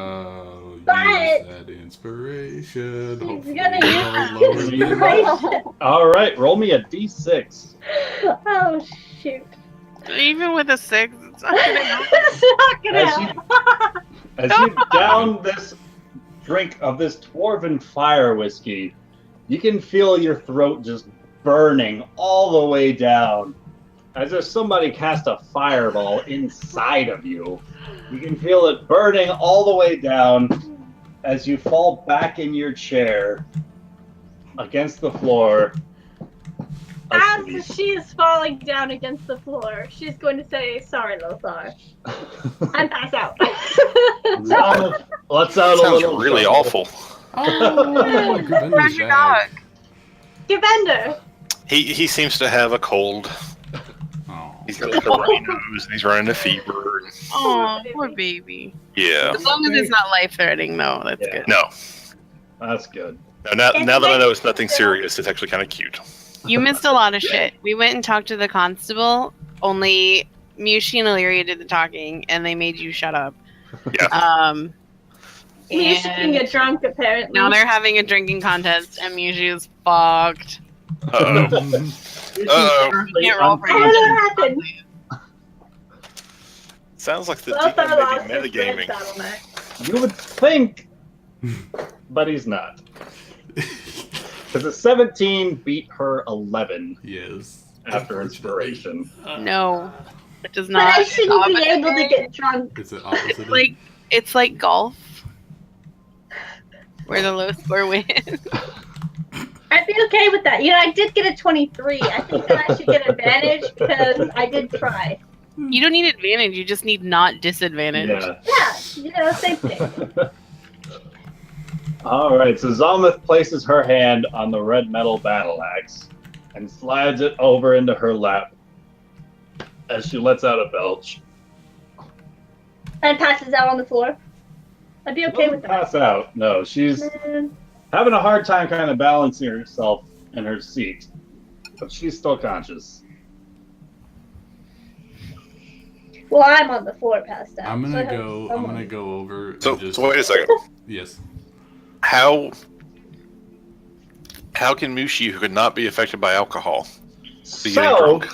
But- Use that inspiration. She's Hopefully gonna it'll use lower the inspiration. All right. Roll me a d6. Oh, shoot. Even with a 6, it's not gonna help. It's not gonna As you- help. As you down this drink of this dwarven fire whiskey, you can feel your throat just burning all the way down. As if somebody cast a fireball inside of you. You can feel it burning all the way down as you fall back in your chair against the floor. As she is falling down against the floor, she's going to say, "Sorry, Lothar," and pass out. Zalma lets out a Sounds little really chuckle. awful. Oh, Gravender's Where's your back. dog? Gavender. He seems to have a cold. Oh. He's got like a runny nose and he's running a fever. And, Oh, poor baby. yeah. As long as it's not life-threatening, though, that's Yeah. good. No. That's good. Now that I know it's nothing serious, it's actually kind of cute. You missed a lot of shit. We went and talked to the constable, only Miyoshi and Illyria did the talking, and they made you shut up. Yeah. Miyoshi can And get drunk, apparently. now they're having a drinking contest, and Miyoshi is fucked. Uh-oh. Uh-oh. Can't roll for I don't know what happened. Sounds like the Lothar demon lost may be his red metagaming. turtleneck. You would think, but he's not. Because a 17 beat her 11 Yes. after inspiration. No, it does But not. I shouldn't be able to get drunk. Is it opposite? It's like golf, where the low score wins. I'd be okay with that. You know, I did get a 23. I think that I should get advantage because I did try. You don't need advantage. You just need not disadvantage. Yeah. Yeah, you know, same thing. All right, so Zalmith places her hand on the red metal battle axe and slides it over into her lap as she lets out a belch. And passes out on the floor. I'd be okay with that. Pass out. No, she's Man. having a hard time kind of balancing herself in her seat, but she's still conscious. Well, I'm on the floor passed out. I'm so I gonna have go. I'm someone. gonna go over. So, and just, so wait a second. Yes. How can Mushi, who could not be affected by alcohol, be getting So, drunk?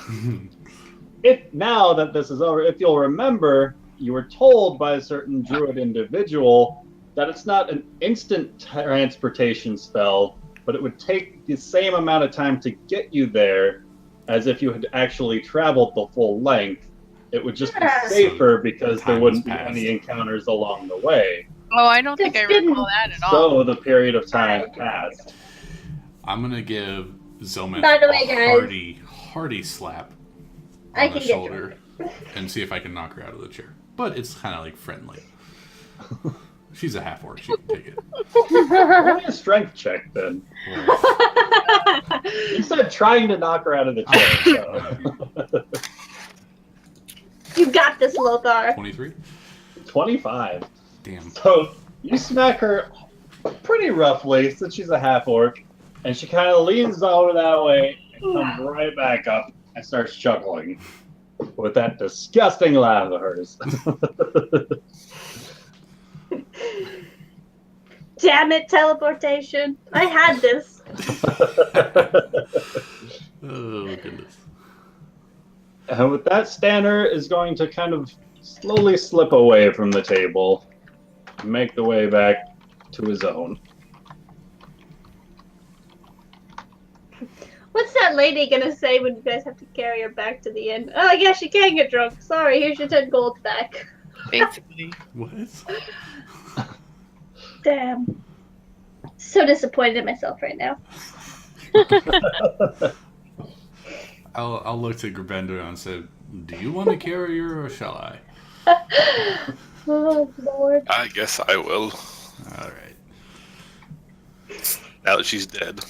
if now that this is over, if you'll remember, you were told by a certain druid individual that it's not an instant transportation spell, but it would take the same amount of time to get you there as if you had actually traveled the full length. It would just be Yeah. safer because there Time wouldn't be has passed. any encounters along the way. Oh, I don't think I Just didn't- recall that at all. So the period of time passed. I'm gonna give Zomet By the way, a guys, hearty slap I on the can get shoulder and see if I can knock her out of the chair. But it's kind of like friendly. She's a half orc. She can take it. Only a strength check then. You said trying to knock her out of the chair. So. You got this, Lothar. 23. 25. Damn. So you smack her pretty roughly since she's a half orc, and she kind of leans over that way and comes right back up and starts chuckling with that disgusting laugh of hers. Damn it, teleportation. I had this. Oh goodness. And with that, Stanner is going to kind of slowly slip away from the table and make the way back to his own. What's that lady gonna say when you guys have to carry her back to the inn? Oh, yeah, she can't get drunk. Sorry, here's your 10 gold back. Basically. What? Damn. So disappointed in myself right now. I'll look to Gravender and say, "Do you want to carry her or shall I?" Oh, Lord. I guess I will. All right. Now that she's dead.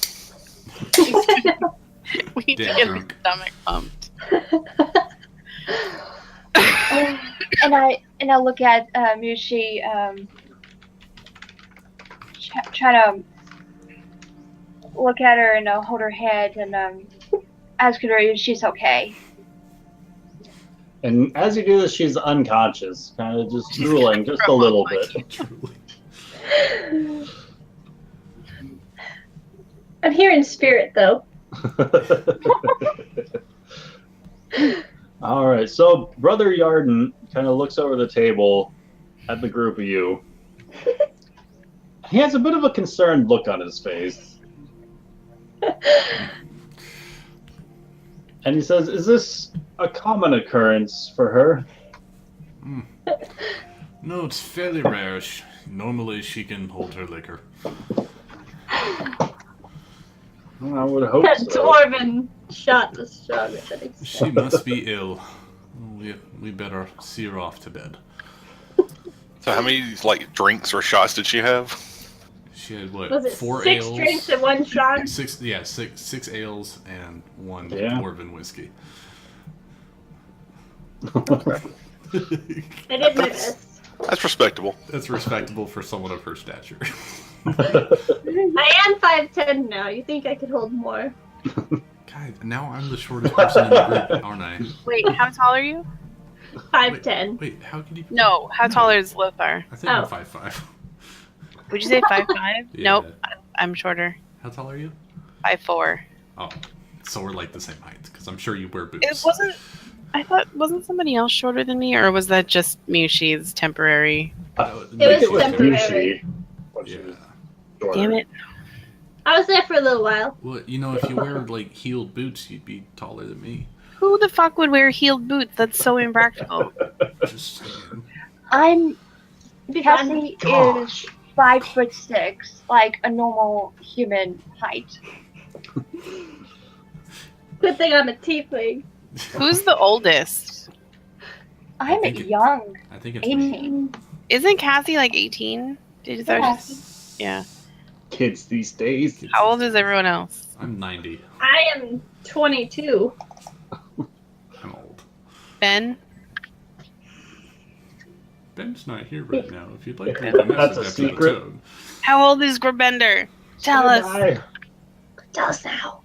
We need to Dead get her drunk. stomach pumped. And I look at Mushi, try to look at her and hold her head and ask her if she's okay. And as you do this, she's unconscious, kind of just drooling just a little bit. Truly. I'm here in spirit, though. All right, so Brother Yarden kind of looks over the table at the group of you. He has a bit of a concerned look on his face. And he says, is this a common occurrence for her? No, it's fairly rare. Normally, she can hold her liquor. I would hope That so. dwarven shot was stronger than expected. She must be ill. We better see her off to bed. So how many drinks or shots did she have? She had what? Was it 4 six ales. drinks in one shot? Six ales and 1 Yeah. dwarven whiskey. I did my best. That's respectable. That's respectable for someone of her stature. I am 5'10" now. You think I could hold more? God, now I'm the shortest person in the group, aren't I? Wait, how tall are you? 5'10". Wait, how could you? No, how tall is Lothar? I think I'm Oh. 5'5". Would you say 5'5"? Yeah. Nope, I'm shorter. How tall are you? 5'4". Oh, so we're like the same height, because I'm sure you wear boots. It wasn't. I thought wasn't somebody else shorter than me, or was that just Mushi's temporary? It was temporary. Mushi. When she Yeah. was shorter. Damn it! I was there for a little while. Well, if you wear heeled boots, you'd be taller than me. Who the fuck would wear heeled boots? That's so impractical. Just saying. Cassie is 5'6", like a normal human height. Good thing I'm a tiefling. Who's the oldest? I'm think it- young, I think it's me. 18. Isn't Cassie 18? Did that Yeah. just? Yeah. Kids these days. How old is everyone else? I'm 90. I am 22. I'm old. Ben? Ben's not here right now. If you'd like to leave a That's message a after secret. the tone. How old is Gorbender? Tell us. Hi. Tell us now.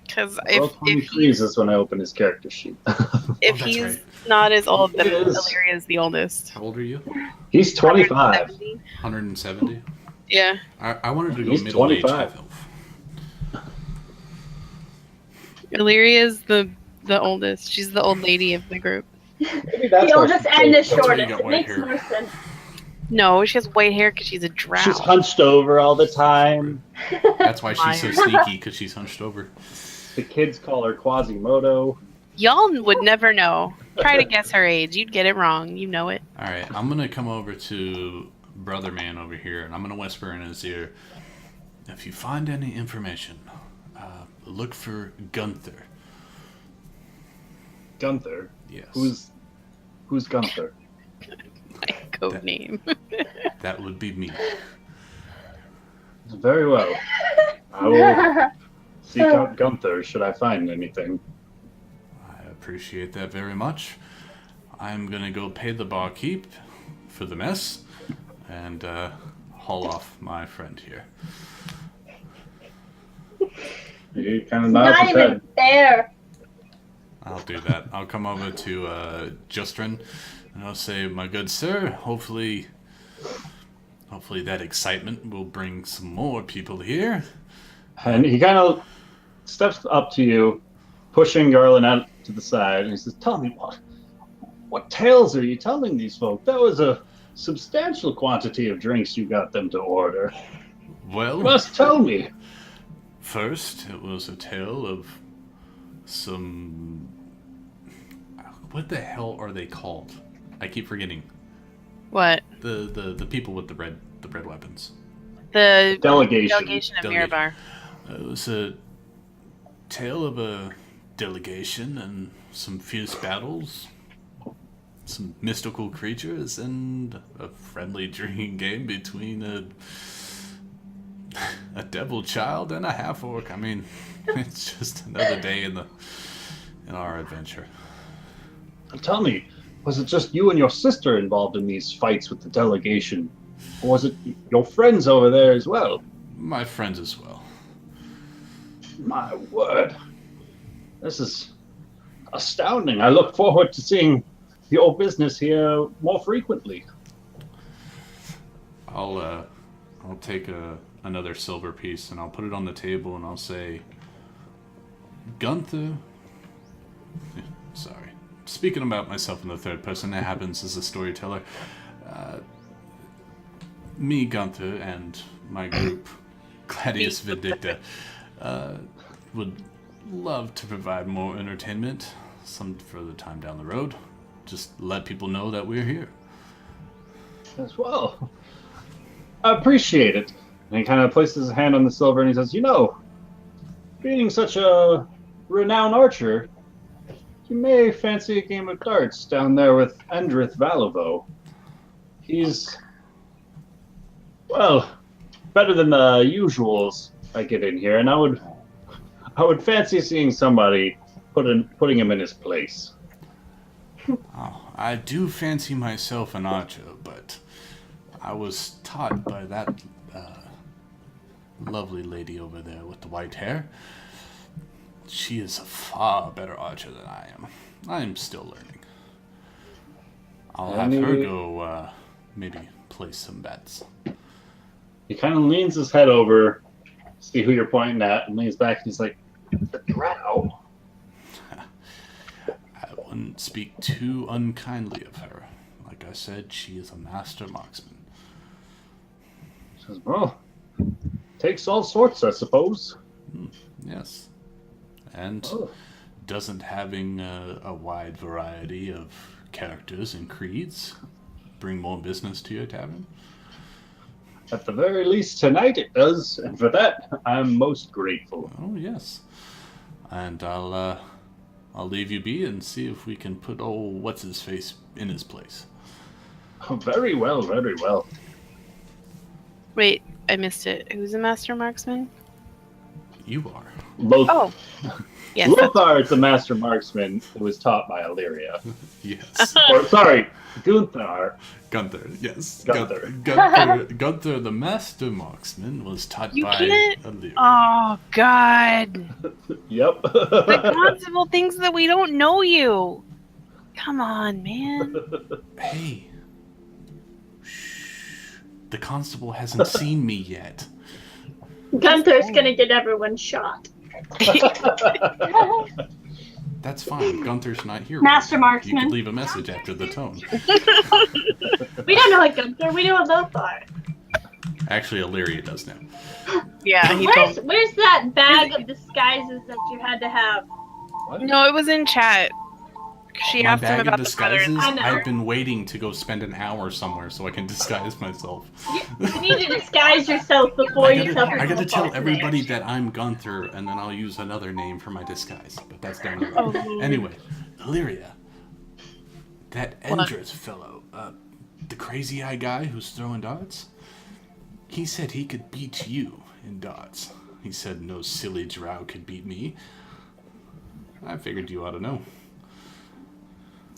Because Well, if 23 is this when I open his character sheet. if that's he's right. not as old, then He is. Illyria is the oldest. How old are you? He's 25. 170? 170? Yeah. I wanted to go He's middle age 25. half-elf. Illyria is the oldest. She's the old lady of the group. Maybe that's The why oldest she's and the so- That's why you shortest. got It white makes hair. more sense. No, she has white hair because she's a drow. She's hunched over all the time. That's why she's so Liar. sneaky, because she's hunched over. The kids call her Quasimodo. Y'all would never know. Try to guess her age. You'd get it wrong. You know it. Alright, I'm going to come over to Brother Man over here, and I'm going to whisper in his ear, if you find any information, look for Gunther. Gunther. Yes. Who's Gunther? My code name. That would be me. Very well. I will seek out Gunther should I find anything. I appreciate that very much. I'm going to go pay the barkeep for the mess and haul off my friend here. He kind of nods Not his even head. fair. I'll do that. I'll come over to Justrin and I'll say, my good sir, hopefully that excitement will bring some more people here. And he kind of steps up to you, pushing Garland out to the side, and he says, tell me, what tales are you telling these folk? That was a substantial quantity of drinks you got them to order. Well, You must tell me. first, it was a tale of some... What the hell are they called? I keep forgetting. What? The people with the red weapons. The Delegation. delegation of Delegation. Mirabar. It was a tale of a delegation and some fierce battles, some mystical creatures, and a friendly drinking game between A devil child and a half-orc. I mean, it's just another day in our adventure. Tell me, was it just you and your sister involved in these fights with the delegation? Or was it your friends over there as well? My friends as well. My word. This is astounding. I look forward to seeing your business here more frequently. I'll take another silver piece and I'll put it on the table and I'll say, Gunther. Sorry. Speaking about myself in the third person, that happens as a storyteller. Me, Gunther, and my group, Gladius Vindicta, would love to provide more entertainment some further time down the road. Just let people know that we're here. As well. I appreciate it. And he kind of places his hand on the silver and he says, being such a renowned archer, you may fancy a game of darts down there with Endrith Valivo. He's, better than the usuals I get in here, and I would fancy seeing somebody putting him in his place. Oh, I do fancy myself an archer, but I was taught by that lovely lady over there with the white hair. She is a far better archer than I am. I am still learning. I'll have her go maybe place some bets. He kind of leans his head over, see who you're pointing at, and leans back and he's like, the drow? I wouldn't speak too unkindly of her. Like I said, she is a master marksman. He says, takes all sorts, I suppose. Yes. And doesn't having a wide variety of characters and creeds bring more business to your tavern? At the very least tonight it does, and for that I'm most grateful. Oh yes. And I'll leave you be and see if we can put old what's-his-face in his place. Oh, very well, very well. Wait, I missed it. Who's a master marksman? You are. Oh. Yes. Lothar is the master marksman who was taught by Illyria. Yes. Or, sorry, Gunther. Gunther, yes. Gunther. Gunther, the master marksman, was taught You by can't- Illyria. Oh, God. Yep. The constable thinks that we don't know you. Come on, man. Hey. Shh. The constable hasn't seen me yet. Gunther's gonna get everyone shot. That's fine. Gunther's not here. Master You marksman. could leave a message after the tone. We don't know a Gunther, we know a Lothar. Actually, Illyria does now. Yeah, he told. Where's that bag of disguises that you had to have? No, it was in chat. She My asked him bag of about the brothers. disguises, I know. I've been waiting to go spend an hour somewhere so I can disguise myself. You need to disguise yourself before you tell I gotta people tell false everybody names. that I'm Gunther, and then I'll use another name for my disguise. But that's down the road. Oh, Lord. Anyway, Illyria. That What? Endrith fellow, the crazy eye guy who's throwing darts, he said he could beat you in darts. He said no silly drow could beat me. I figured you ought to know.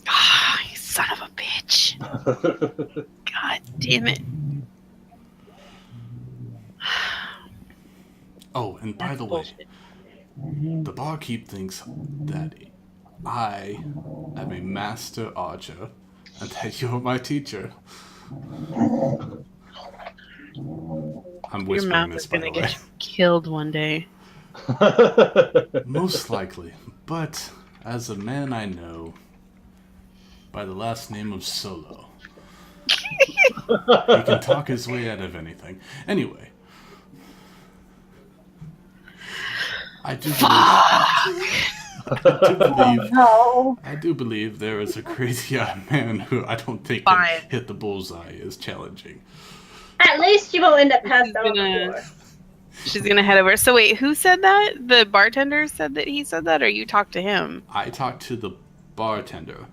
Ah, you son of a bitch. God damn it. Oh, and by the way, the barkeep thinks that I am a master archer and that you're my teacher. I'm Your whispering mouth this, is by gonna the way. get you killed one day. Most likely. But as a man I know, by the last name of Solo, he can talk his way out of anything. Anyway. I do believe No. I do believe there is a crazy-eyed man who I don't think Fine. can hit the bullseye is challenging. At least you won't end up passed She's out on the gonna- floor. She's gonna head over. So wait, who said that? The bartender said that he said that, or you talked to him? I talked to the bartender.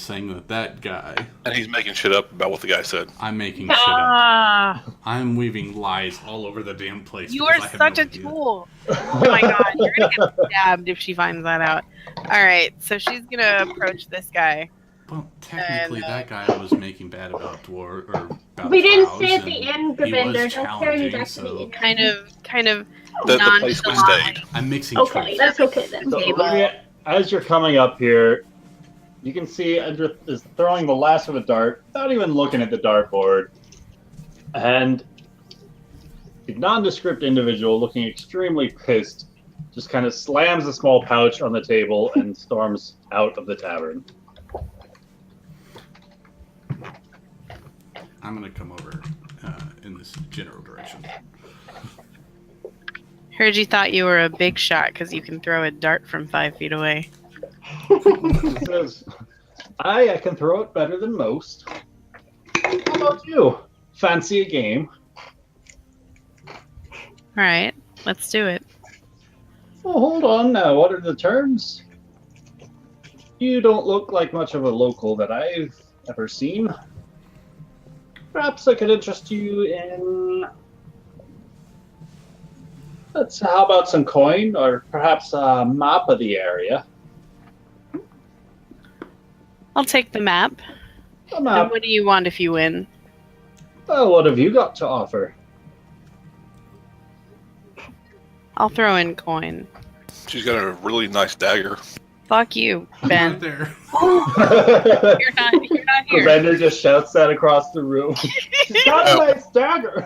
saying that guy. And he's making shit up about what the guy said. I'm making shit up. Ah, I'm weaving lies all over the damn place. you because are I have such no a idea. tool. Oh my god, you're gonna get stabbed if she finds that out. Alright, so she's gonna approach this guy. Well, technically, And, that guy was making bad about dwarf or about We didn't Trows, say at the and end, he was Gravinder. Don't carry me challenging, back to the so end. kind of The place was nonchalantly. stayed. I'm mixing Okay, truth. that's okay then. So, Table. Olivia, as you're coming up here, you can see Edrith is throwing the last of a dart without even looking at the dartboard. And the nondescript individual, looking extremely pissed, just kind of slams a small pouch on the table and storms out of the tavern. I'm gonna come over in this general direction. Heard you thought you were a big shot because you can throw a dart from 5 feet away. He says, I can throw it better than most. How about you? Fancy a game? Alright, let's do it. Oh, hold on now. What are the terms? You don't look like much of a local that I've ever seen. Perhaps I could interest you in... how about some coin, or perhaps a map of the area? I'll take the map. A And map. what do you want if you win? Well, what have you got to offer? I'll throw in coin. She's got a really nice dagger. Fuck you, Right Ben. there. You're not here. Bender just shouts that across the room. She's got a nice dagger.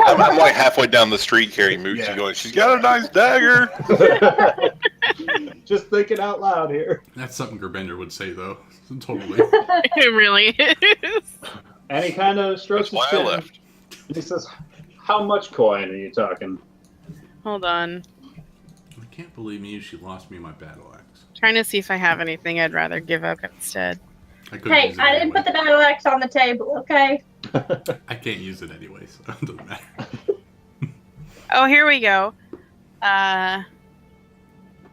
I'm like halfway down the street carrying Moochie Yeah. going, she's got a nice dagger. Just thinking out loud here. That's something Gerbender would say, though. Totally. It really is. And he kind of strokes That's his why I chin. left. He says, how much coin are you talking? Hold on. I can't believe she lost me my battle axe. Trying to see if I have anything I'd rather give up instead. I couldn't Hey, use it I didn't anyway. put the battle axe on the table, okay? I can't use it anyway, so it doesn't matter. Oh, here we go.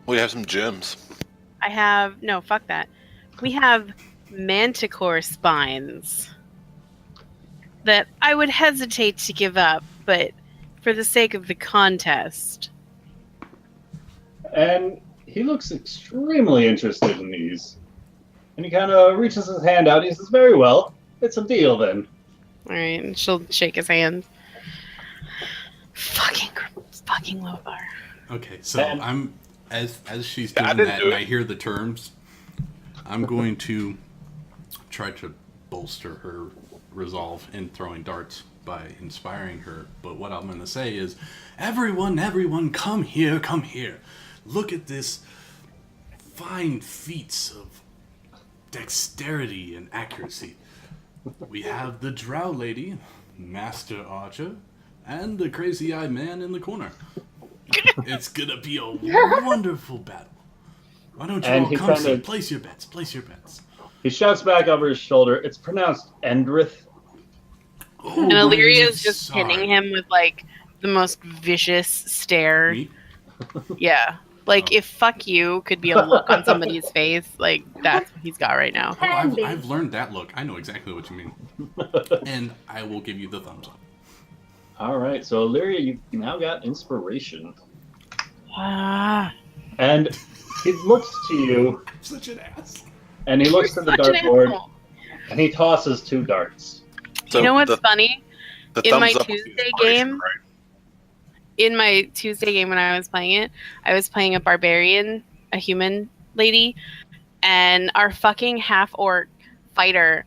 We have some gems. I have... No, fuck that. We have manticore spines that I would hesitate to give up, but for the sake of the contest. And he looks extremely interested in these. And he kind of reaches his hand out. He says, very well. It's a deal then. Alright, and she'll shake his hand. Fucking Lothar. Okay, so And- I'm as she's I doing didn't that do and it. I hear the terms, I'm going to try to bolster her resolve in throwing darts by inspiring her. But what I'm going to say is, everyone, come here. Look at this fine feats of dexterity and accuracy. We have the Drow Lady, Master Archer, and the crazy-eyed man in the corner. It's gonna be a wonderful battle. Why don't you And all he come see? kinda- Place your bets. He shouts back over his shoulder. It's pronounced Endrith. Oh, And Illyria I'm is just sorry. pinning him with like the most vicious stare. Me? Yeah. Like if fuck you could be a look on somebody's face, like that's what he's got right now. Oh, Handy. I've learned that look. I know exactly what you mean. And I will give you the thumbs up. All right, so Illyria, you now got inspiration. Ah. And he looks to you, Such an ass. and he looks to the Such an dartboard, asshole. and he tosses 2 darts. So You know what's the, funny? the in my thumbs up Tuesday inspiration, game- right? In my Tuesday game when I was playing it, I was playing a barbarian, a human lady, and our fucking half-orc fighter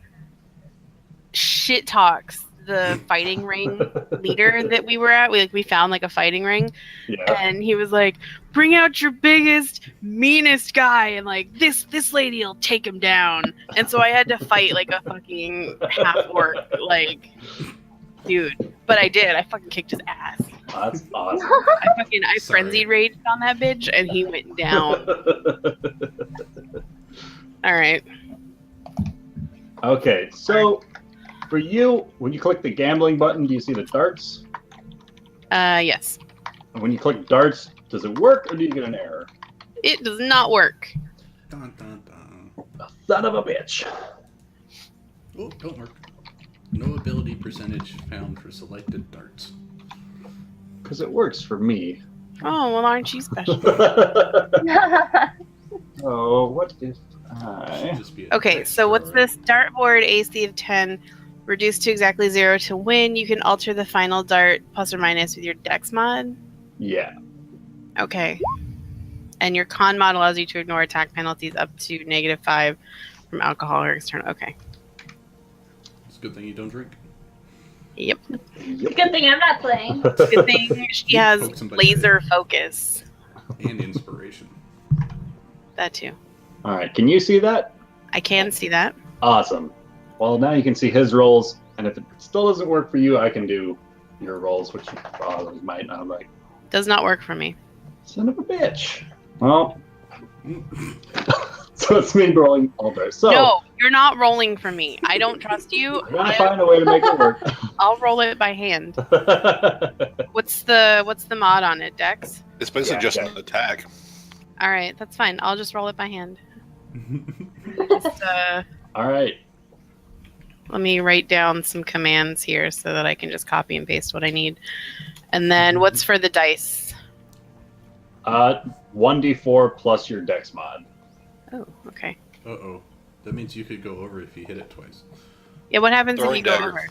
shit talks the fighting ring leader that we were at. We found like a fighting ring, Yeah. and he was like, "Bring out your biggest, meanest guy, and like this lady'll take him down." And so I had to fight like a fucking half-orc, like dude. But I did. I fucking kicked his ass. That's awesome. I Sorry. frenzied raged on that bitch, and he went down. All right. Okay, so for you, when you click the gambling button, do you see the darts? Yes. And when you click darts, does it work or do you get an error? It does not work. Dun, dun, dun. Son of a bitch. Oh, don't work. No ability percentage found for selected darts. Because it works for me. Oh, well, aren't you special? Oh, what if Should I... just be a Okay, dex so what's throw, right? this? Dartboard AC of 10, reduced to exactly 0 to win. You can alter the final dart plus or minus with your dex mod. Yeah. Okay. And your con mod allows you to ignore attack penalties up to -5 from alcohol or external. Okay. It's a good thing you don't drink. Yep. Good thing I'm not playing. Good thing she You has poke somebody laser focus. And inspiration. That too. All right, can you see that? I can see that. Awesome. Well, now you can see his rolls, and if it still doesn't work for you, I can do your rolls, which you probably might not like. Does not work for me. Son of a bitch. Well, so it's me rolling all darts. So No, you're not rolling for me. I don't trust you. I'm gonna find a way to make it work. I'll roll it by hand. What's the mod on it, Dex? It's basically Yeah, just okay. an attack. All right, that's fine. I'll just roll it by hand. Just, All right. let me write down some commands here so that I can just copy and paste what I need. And then what's for the dice? 1d4 plus your dex mod. Oh, okay. Uh-oh. That means you could go over if you hit it twice. Yeah, what happens if Throwing you go dagger. over?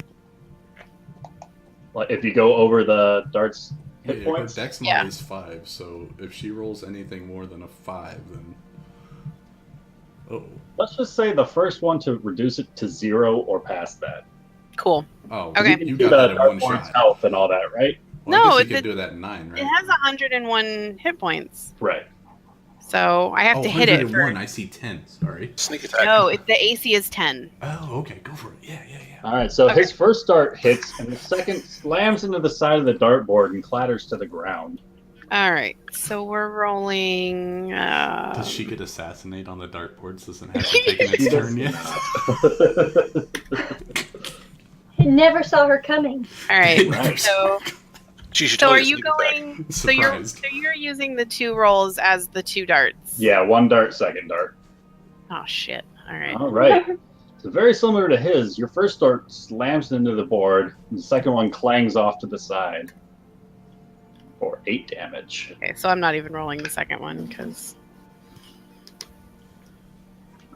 Like if you go over the darts hit Her points. dex mod Yeah. is 5, so if she rolls anything more than a 5, then... Uh-oh. Let's just say the first one to reduce it to 0 or past that. Cool. Oh, Okay. you do got the that in one dartboard's shot. health and all that, right? Well, No, I guess it's you could a- do that in 9, right? It has 101 hit points, Right. so I have to hit it. 101, I see 10, sorry. Sneak attack. No, the AC is 10. Oh, okay, go for it. Yeah. All right. So Okay. his first dart hits, and the second slams into the side of the dartboard and clatters to the ground. All right, so we're rolling. Does she get assassinate on the dartboard since it hasn't taken its She does turn yet? I never saw her coming. All right, Right. so She should so tell are you you to sneak attack. going? So you're using the 2 rolls as the 2 darts. Yeah, one dart, second dart. Oh shit! All right. All right. So very similar to his. Your first dart slams into the board, and the second one clangs off to the side for 8 damage. Okay, so I'm not even rolling the second one because.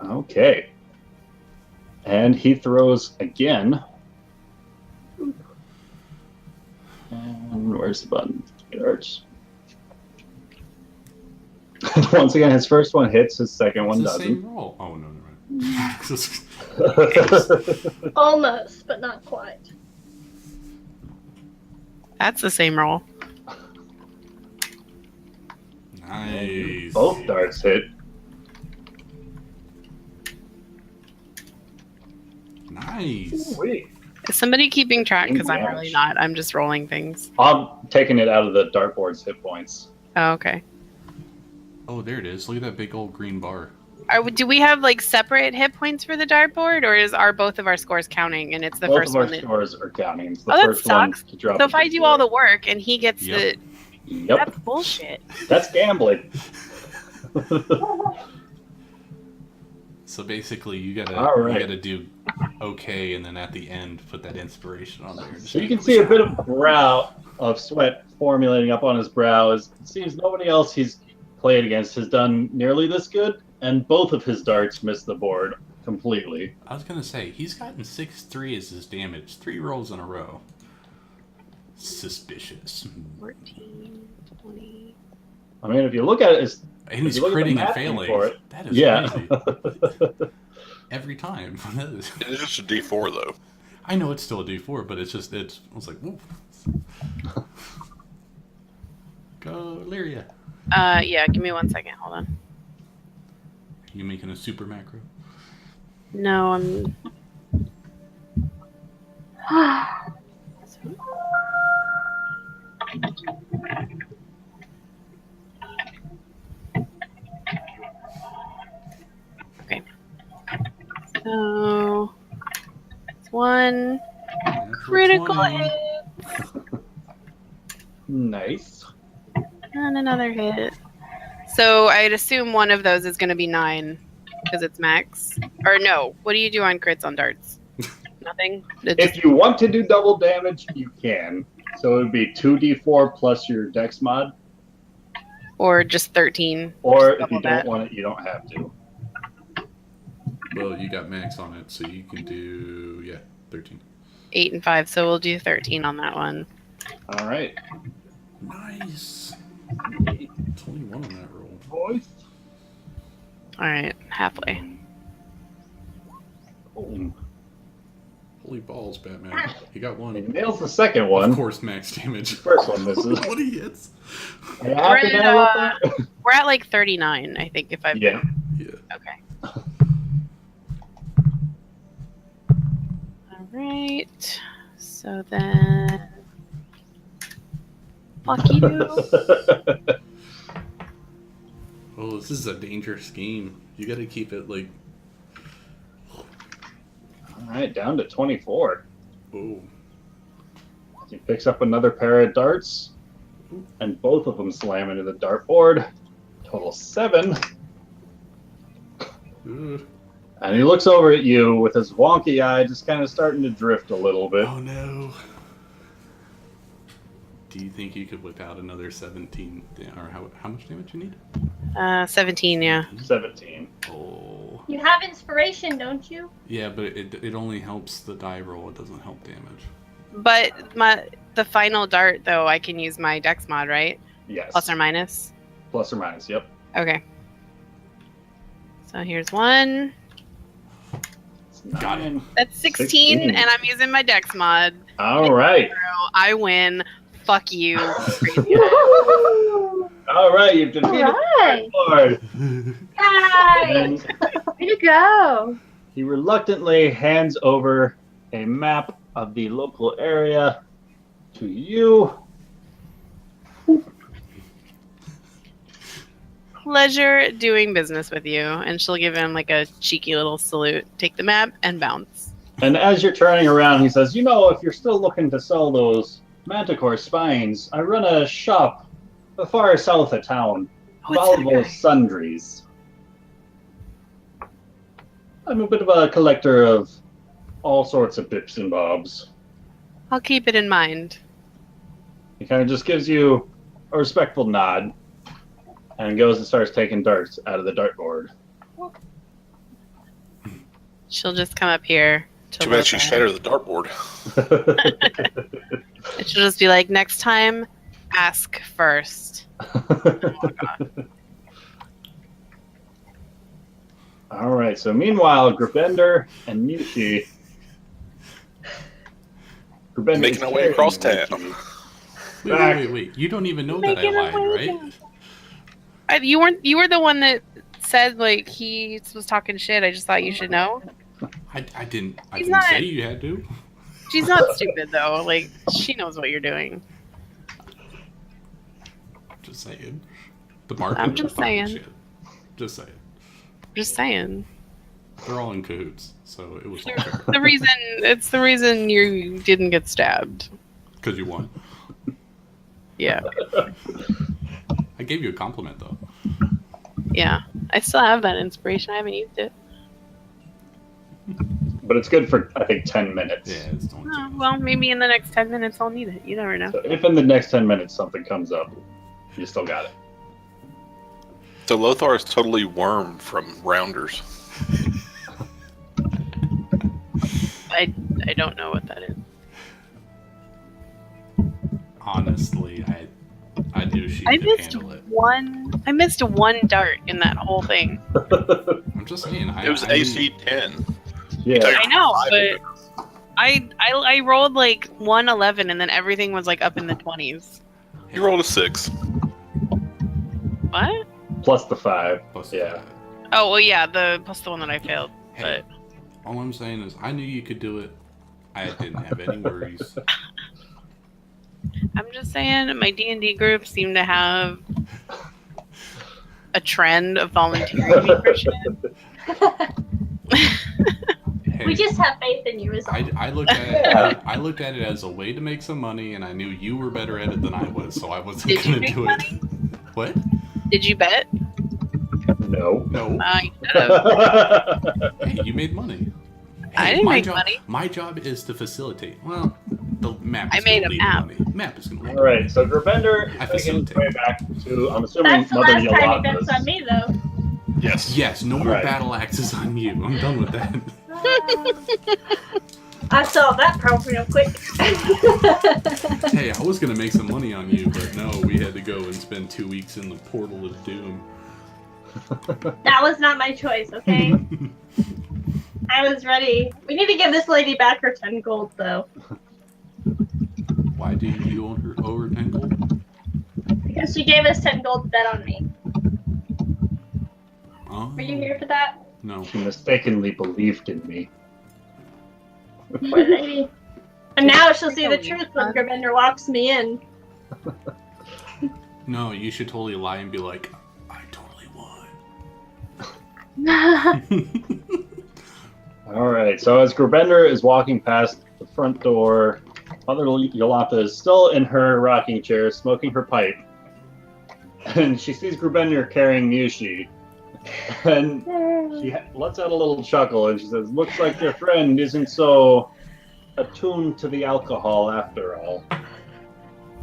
Okay. And he throws again. And where's the button? Darts. Once again, his first one hits, his second one It's the doesn't. same roll. Oh, no, never mind. Almost, but not quite. That's the same roll. Nice. Both darts hit. Nice. Wait. Is somebody keeping track? Because I'm Damage. really not. I'm just rolling things. I'm taking it out of the dartboard's hit points. Oh, okay. Oh, there it is. Look at that big old green bar. Do we have like separate hit points for the dartboard, or are both of our scores counting and it's the Both first of our one that? scores are counting. It's the Oh, that first one sucks. to drop. So if I to do all the zero. work and he gets Yep. Yep, that's bullshit. that's gambling. So basically, you gotta All right. you gotta do okay, and then at the end put that inspiration on there. Just So you make can it see a shine. bit of brow of sweat formulating up on his brow. As it seems nobody else he's played against has done nearly this good, and both of his darts missed the board completely. I was gonna say he's gotten 6-3 as his damage, 3 rolls in a row. Suspicious. 14, 20. I mean, if you look at it, it's And he's you look at the critting and math failing. for it, That is yeah. crazy. Every time. That is- It's just a D4 though. I know it's still a D4, but it's just I was like, whoa. Go Lyria. Yeah, give me 1 second. Hold on. You making a super macro? No, I'm. Okay. So it's 1 Natural critical 20. hit nice. and another hit. So I'd assume one of those is going to be 9. because it's max. Or no, what do you do on crits on darts? Nothing. If you want to do double damage, you can. So it would be 2d4 plus your dex mod. Or just 13. Or Just if you double that. don't want it, you don't have to. Well, you got max on it, so you can do 13. 8 and 5, so we'll do 13 on that one. All right. Nice. 21 on that roll. Boys. Alright, halfway. Boom. Holy balls, Batman. He got He one. nails the second one. Of course, max damage. First one misses. What he hits. Are you happy now with that? We're at like 39, I think, if I've Yeah. Yeah. Okay. Alright. So then. Fuck you. Oh, this is a dangerous game. You gotta keep it like. All right, down to 24. Oh. He picks up another pair of darts, and both of them slam into the dartboard. Total 7. Ugh. And he looks over at you with his wonky eye just kind of starting to drift a little bit. Oh no. Do you think you could whip out another 17? Or how much damage you need? 17, yeah. 17. Oh. You have inspiration, don't you? Yeah, but it only helps the die roll. It doesn't help damage. But the final dart, though, I can use my dex mod, right? Yes. Plus or minus? Plus or minus, yep. Okay. So here's one. It's Got it. 9. That's 16, and I'm using my dex mod. All right. So I win. Fuck you. Crazy. All right, you've defeated Alright. the Lord. Yay! And Way to go. he reluctantly hands over a map of the local area to you. Pleasure doing business with you. And she'll give him like a cheeky little salute. Take the map and bounce. And as you're turning around, he says, if you're still looking to sell those manticore spines, I run a shop far south of town. What's that Valuable guy? sundries. I'm a bit of a collector of all sorts of bips and bobs. I'll keep it in mind. He kind of just gives you a respectful nod and goes and starts taking darts out of the dartboard. She'll just come up here. to Too bad look she at shattered the dartboard. it. And she'll just be like, next time, ask first. All right, so meanwhile, Grabender and Mewtwo. Grabender Making is our way across carrying town. Mewtwo. Wait. You don't even know that I Making a lied, way right? You were the one that said like he was talking shit. I just thought you should know. I didn't He's didn't not- say you had to. She's not stupid though. Like she knows what you're doing. Just saying. The barking. I'm just saying. Shit. Just saying. Just saying. They're all in cahoots, so it was all fair. It's the reason you didn't get stabbed. Because you won. Yeah. I gave you a compliment though. Yeah. I still have that inspiration. I haven't used it. But it's good for, I think, 10 minutes. Yeah, it's only Oh, well, maybe in the next 10 minutes I'll need it. You never know. So if in the next 10 minutes something comes up, you still got it. So Lothar is totally worm from Rounders. I don't know what that is. Honestly, I knew she I could missed handle it. one dart in that whole thing. I'm just saying. It was AC 10. Yeah. I know, but I rolled like 111 and then everything was like up in the 20s. You rolled a 6. What? Plus the 5. Plus Yeah. that. Oh, well, yeah, plus the one that I failed. Hey, But all I'm saying is I knew you could do it. I didn't have any worries. I'm just saying my D&D group seem to have a trend of volunteering me for shit. Hey, We just have faith in you, is all. I looked at it. I looked at it as a way to make some money, and I knew you were better at it than I was, so I wasn't Did you gonna make do money? it. What? Did you bet? No. No. I should have. Hey, you made money. I didn't my make job, money. My job is to facilitate. Well, the map I is made going to a lead map. the money. Map is going to lead All right, so Gravender I is making his facilitate. way back to, I'm assuming, That's the Mother last time he bets on Yolanda's. me, though. Yes. Yes, no more Alright. battle axes on you. I'm done with that. I solved that problem real quick. Hey, I was going to make some money on you, but no, we had to go and spend 2 weeks in the portal of doom. That was not my choice, okay? I was ready. We need to give this lady back her 10 gold, though. Why do you own her over 10 gold? Because she gave us 10 gold to bet on me. Oh, Were you here for that? No. She mistakenly believed in me. Poor lady. And now she'll see the truth when Gravender walks me in. No, you should totally lie and be like, I totally won. All right, so as Gravender is walking past the front door, Mother Yolanta is still in her rocking chair, smoking her pipe. And she sees Gravender carrying Yushi. And she lets out a little chuckle and she says, "Looks like your friend isn't so attuned to the alcohol after all."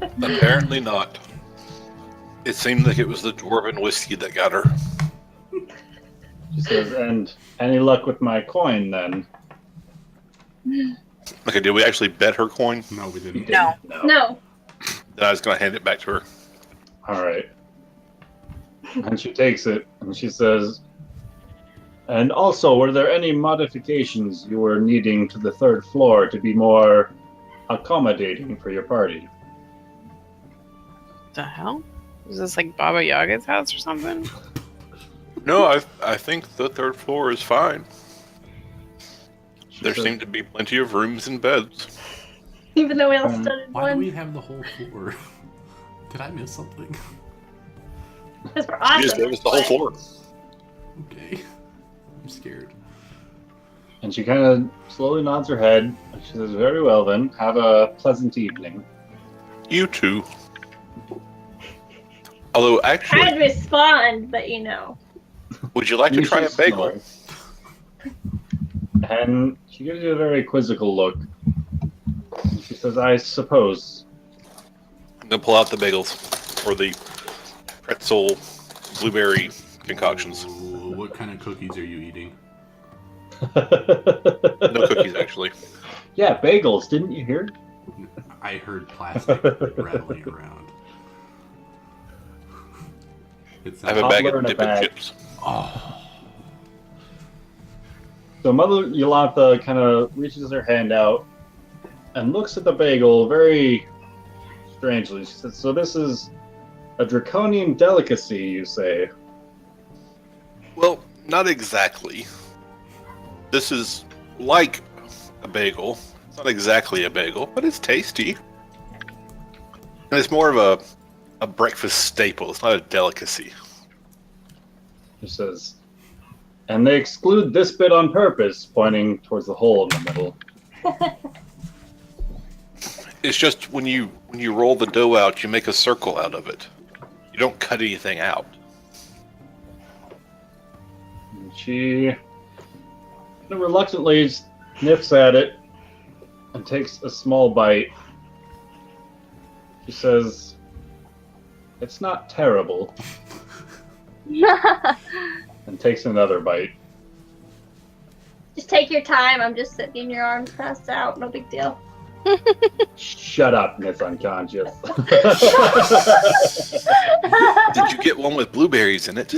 Apparently not. It seemed like it was the dwarven whiskey that got her. She says, "And any luck with my coin then?" Okay, did we actually bet her coin? No, we didn't. No. No. Then I was going to hand it back to her. All right. And she takes it and she says, "And also, were there any modifications you were needing to the third floor to be more accommodating for your party?" The hell? Is this like Baba Yaga's house or something? No, I think the third floor is fine. She There says, seem to be plenty of rooms and beds. Even though we all stood in Why do one. we have the whole floor? Did I miss something? Because we're You just awesome. gave us the whole floor. Okay. I'm scared. And she kind of slowly nods her head. And she says, "Very well then. Have a pleasant evening." You too. Although, actually, I'd respond, but you know. would you like to You try a should bagel? snore. And she gives you a very quizzical look. And she says, "I suppose." I'm going to pull out the bagels. Or the pretzel blueberry concoctions. Ooh, what kind of cookies are you eating? No cookies, actually. Yeah, bagels. Didn't you hear? I heard plastic rattling around. It's I have a bag Toddler of in a dipping bag. chips. Oh, So Mother Yolanta kind of reaches her hand out and looks at the bagel very strangely. She says, "So this is a draconian delicacy, you say?" Well, not exactly. This is like a bagel. It's not exactly a bagel, but it's tasty. And it's more of a breakfast staple. It's not a delicacy. She says, "And they exclude this bit on purpose," pointing towards the hole in the middle. It's just when you roll the dough out, you make a circle out of it. You don't cut anything out. And she reluctantly sniffs at it and takes a small bite. She says, "It's not terrible," and takes another bite. Just take your time. I'm just sitting in your arms, passed out. No big deal. Shut up, Miss Unconscious. Did you get one with blueberries in it?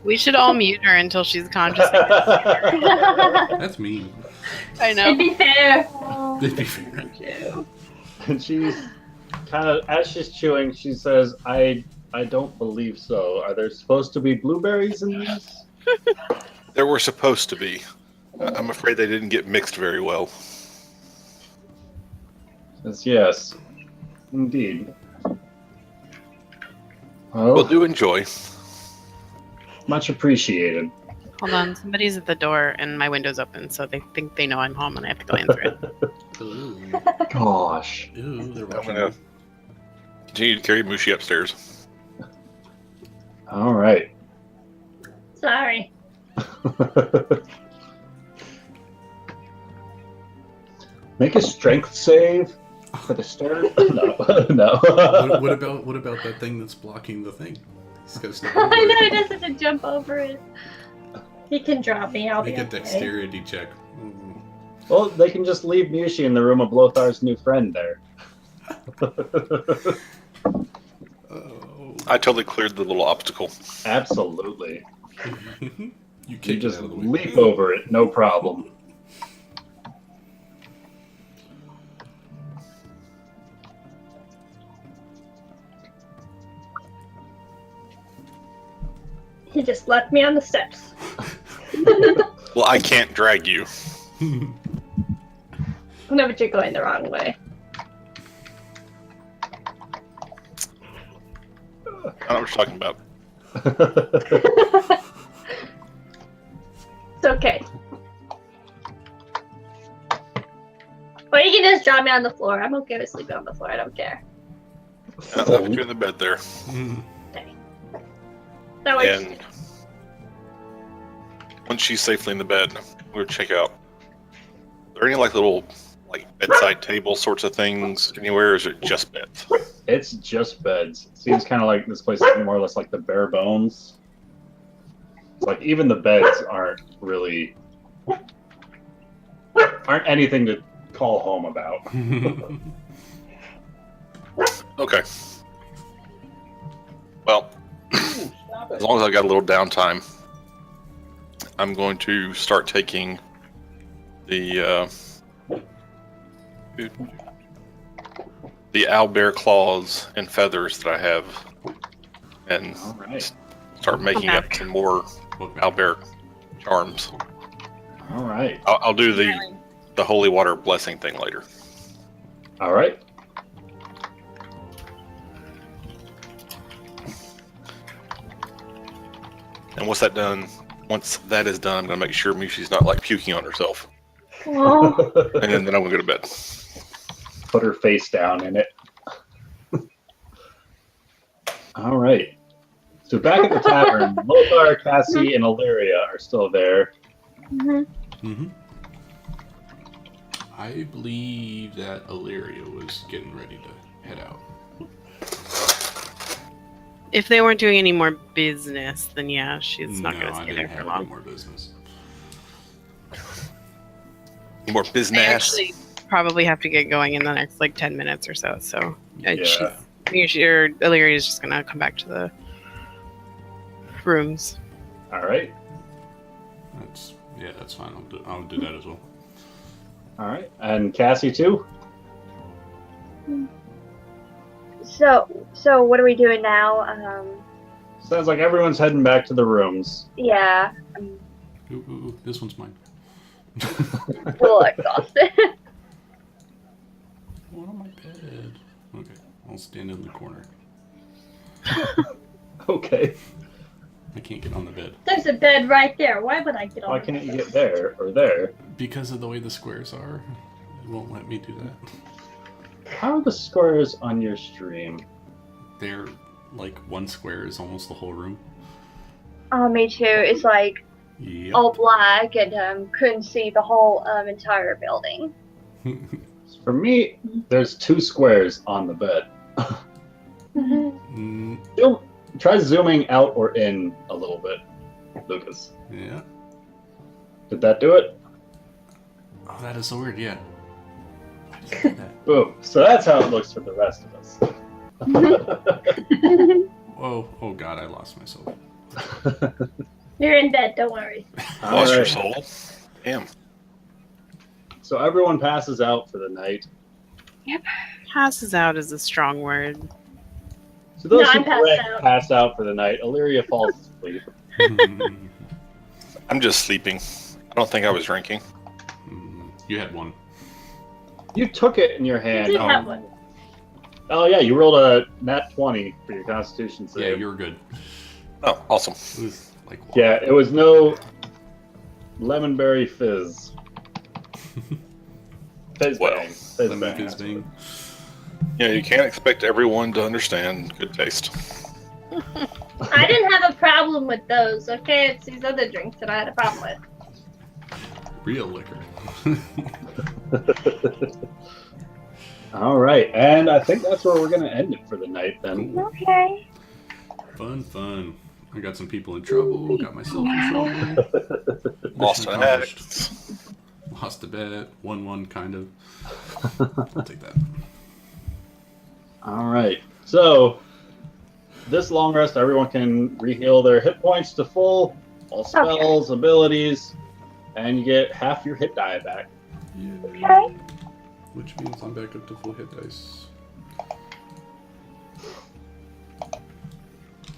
We should all mute her until she's conscious. that's mean. I It'd know. be fair. To be fair. And she's kind of, as she's chewing, she says, I don't believe so. Are there supposed to be blueberries in these?" There were supposed to be. I'm afraid they didn't get mixed very well. Says, "Yes, indeed." Well, Well, do enjoy. much appreciated. Hold on, somebody's at the door and my window's open, so they think they know I'm home and I have to go answer it. Ooh, Gosh. ooh, they're I'm watching. gonna continue to carry Mushi upstairs. All right. Sorry. Make a strength save for the stern. No, no. What about that thing that's blocking the thing? He's got to step over I know he it. doesn't have to jump over it. He can drop me. I'll Make be a okay. dexterity check. Well, they can just leave Mushi in the room of Lothar's new friend there. Oh. I totally cleared the little obstacle. Absolutely. You You kick it just out of the way. leap over it, no problem. He just left me on the steps. Well, I can't drag you. No, but you're going the wrong way. I know what you're talking about. It's okay. Or you can just drop me on the floor. I'm okay with sleeping on the floor. I don't care. I'll put you in the bed there. That works. And once she's safely in the bed, we'll check out. Are there any little bedside table sorts of things anywhere, or is it just beds? It's just beds. It seems kind of like this place is more or less like the bare bones. It's like even the beds aren't anything to call home about. Okay. Well, as long as I got a little downtime, I'm going to start taking the owlbear claws and feathers that I have, and All right. start making up some more owlbear charms. All right. I'll do the holy water blessing thing later. All right. And once that is done, I'm gonna make sure Mushi's not puking on herself, Oh, and then I'm gonna go to bed. Put her face down in it. All right. So back at the tavern, Lothar, Cassie, and Illyria are still there. Mm-hmm. I believe that Illyria was getting ready to head out. If they weren't doing any more business, then yeah, she's not going to I stay didn't there for have long. any more business. More They business. actually probably have to get going in the next 10 minutes or so. So Yeah. Illyria is just going to come back to the rooms. All right. That's fine. I'll do that as well. All right. And Cassie too? So what are we doing now? Sounds like everyone's heading back to the rooms. Yeah, Ooh, this one's mine. I'm a little exhausted. One on my bed. Okay, I'll stand in the corner. Okay. I can't get on the bed. there's a bed right there. Why would I get on Why the can't you bed? get there or there? Because of the way the squares are, it won't let me do that. How are the squares on your stream? They're one square is almost the whole room. Oh, me too. It's Yep. all black and couldn't see the whole entire building. For me, there's 2 squares on the bed. Try zooming out or in a little bit, Lucas. Yeah. Did that do it? Oh, that is so weird. Yeah. Why does it do that? Boom. So that's how it looks for the rest of us. Whoa! Oh God, I lost myself. You're in bed. Don't worry. Lost your Alright. soul. Damn. So everyone passes out for the night. Passes out is a strong word. So those No, who I'm passed correct out. pass out for the night. Illyria falls asleep. I'm just sleeping. I don't think I was drinking. You had one. You took it in your You hand. did have one. Oh yeah, you rolled a nat 20 for your Constitution save. Yeah, you were good. Oh, awesome. It was Yeah, it was no lemonberry fizz. Fizz Well, bang. Fizz Lemon bang. fizz bang. Yeah, you can't expect everyone to understand good taste. I didn't have a problem problem with those, okay? It's these other drinks that I had a problem with. Real liquor. All right, and I think that's where we're gonna end it for the night then. Cool. Okay. Fun. I got some people in trouble. Got myself in trouble. Lost Mission an accomplished. axe. Lost a bet. 1-1 kind of. I'll take that. All right, so this long rest, everyone can re-heal their hit points to full, all spells, abilities, and you get half your hit die back. Yeah. Okay. Which means I'm back up to full hit dice.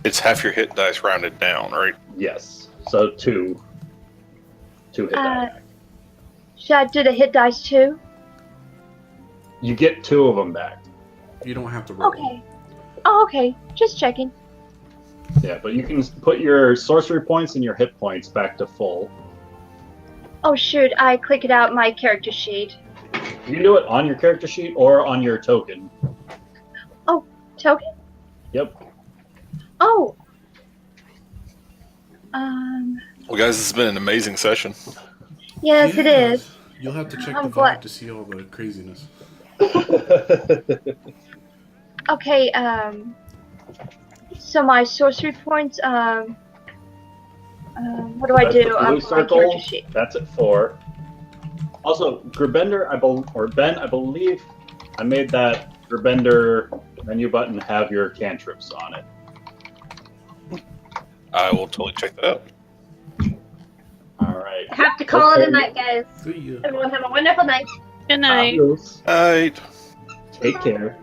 It's half your hit dice rounded down, right? Yes, so two hit die back. Should I do the hit dice too? You get 2 of them back. You don't have to roll. Okay. Oh, okay. Just checking. Yeah, but you can put your sorcery points and your hit points back to full. Oh shoot! I click it out my character sheet. You can do it on your character sheet or on your token. Token. Yep. Oh. Well, guys, this has been an amazing session. Yes, it Yeah. is. You'll have to check I'm the glad- VOD to see all the craziness. Okay. So my sorcery points. What do I That's do the on blue my circle. character sheet? That's at 4. Also, Gerbender, Ben, I believe I made that Gerbender menu button have your cantrips on it. I will totally check that out. All right. I have to call it a Okay. night, guys. See ya. Everyone have a wonderful night. Good night. Adios. Night. Take care.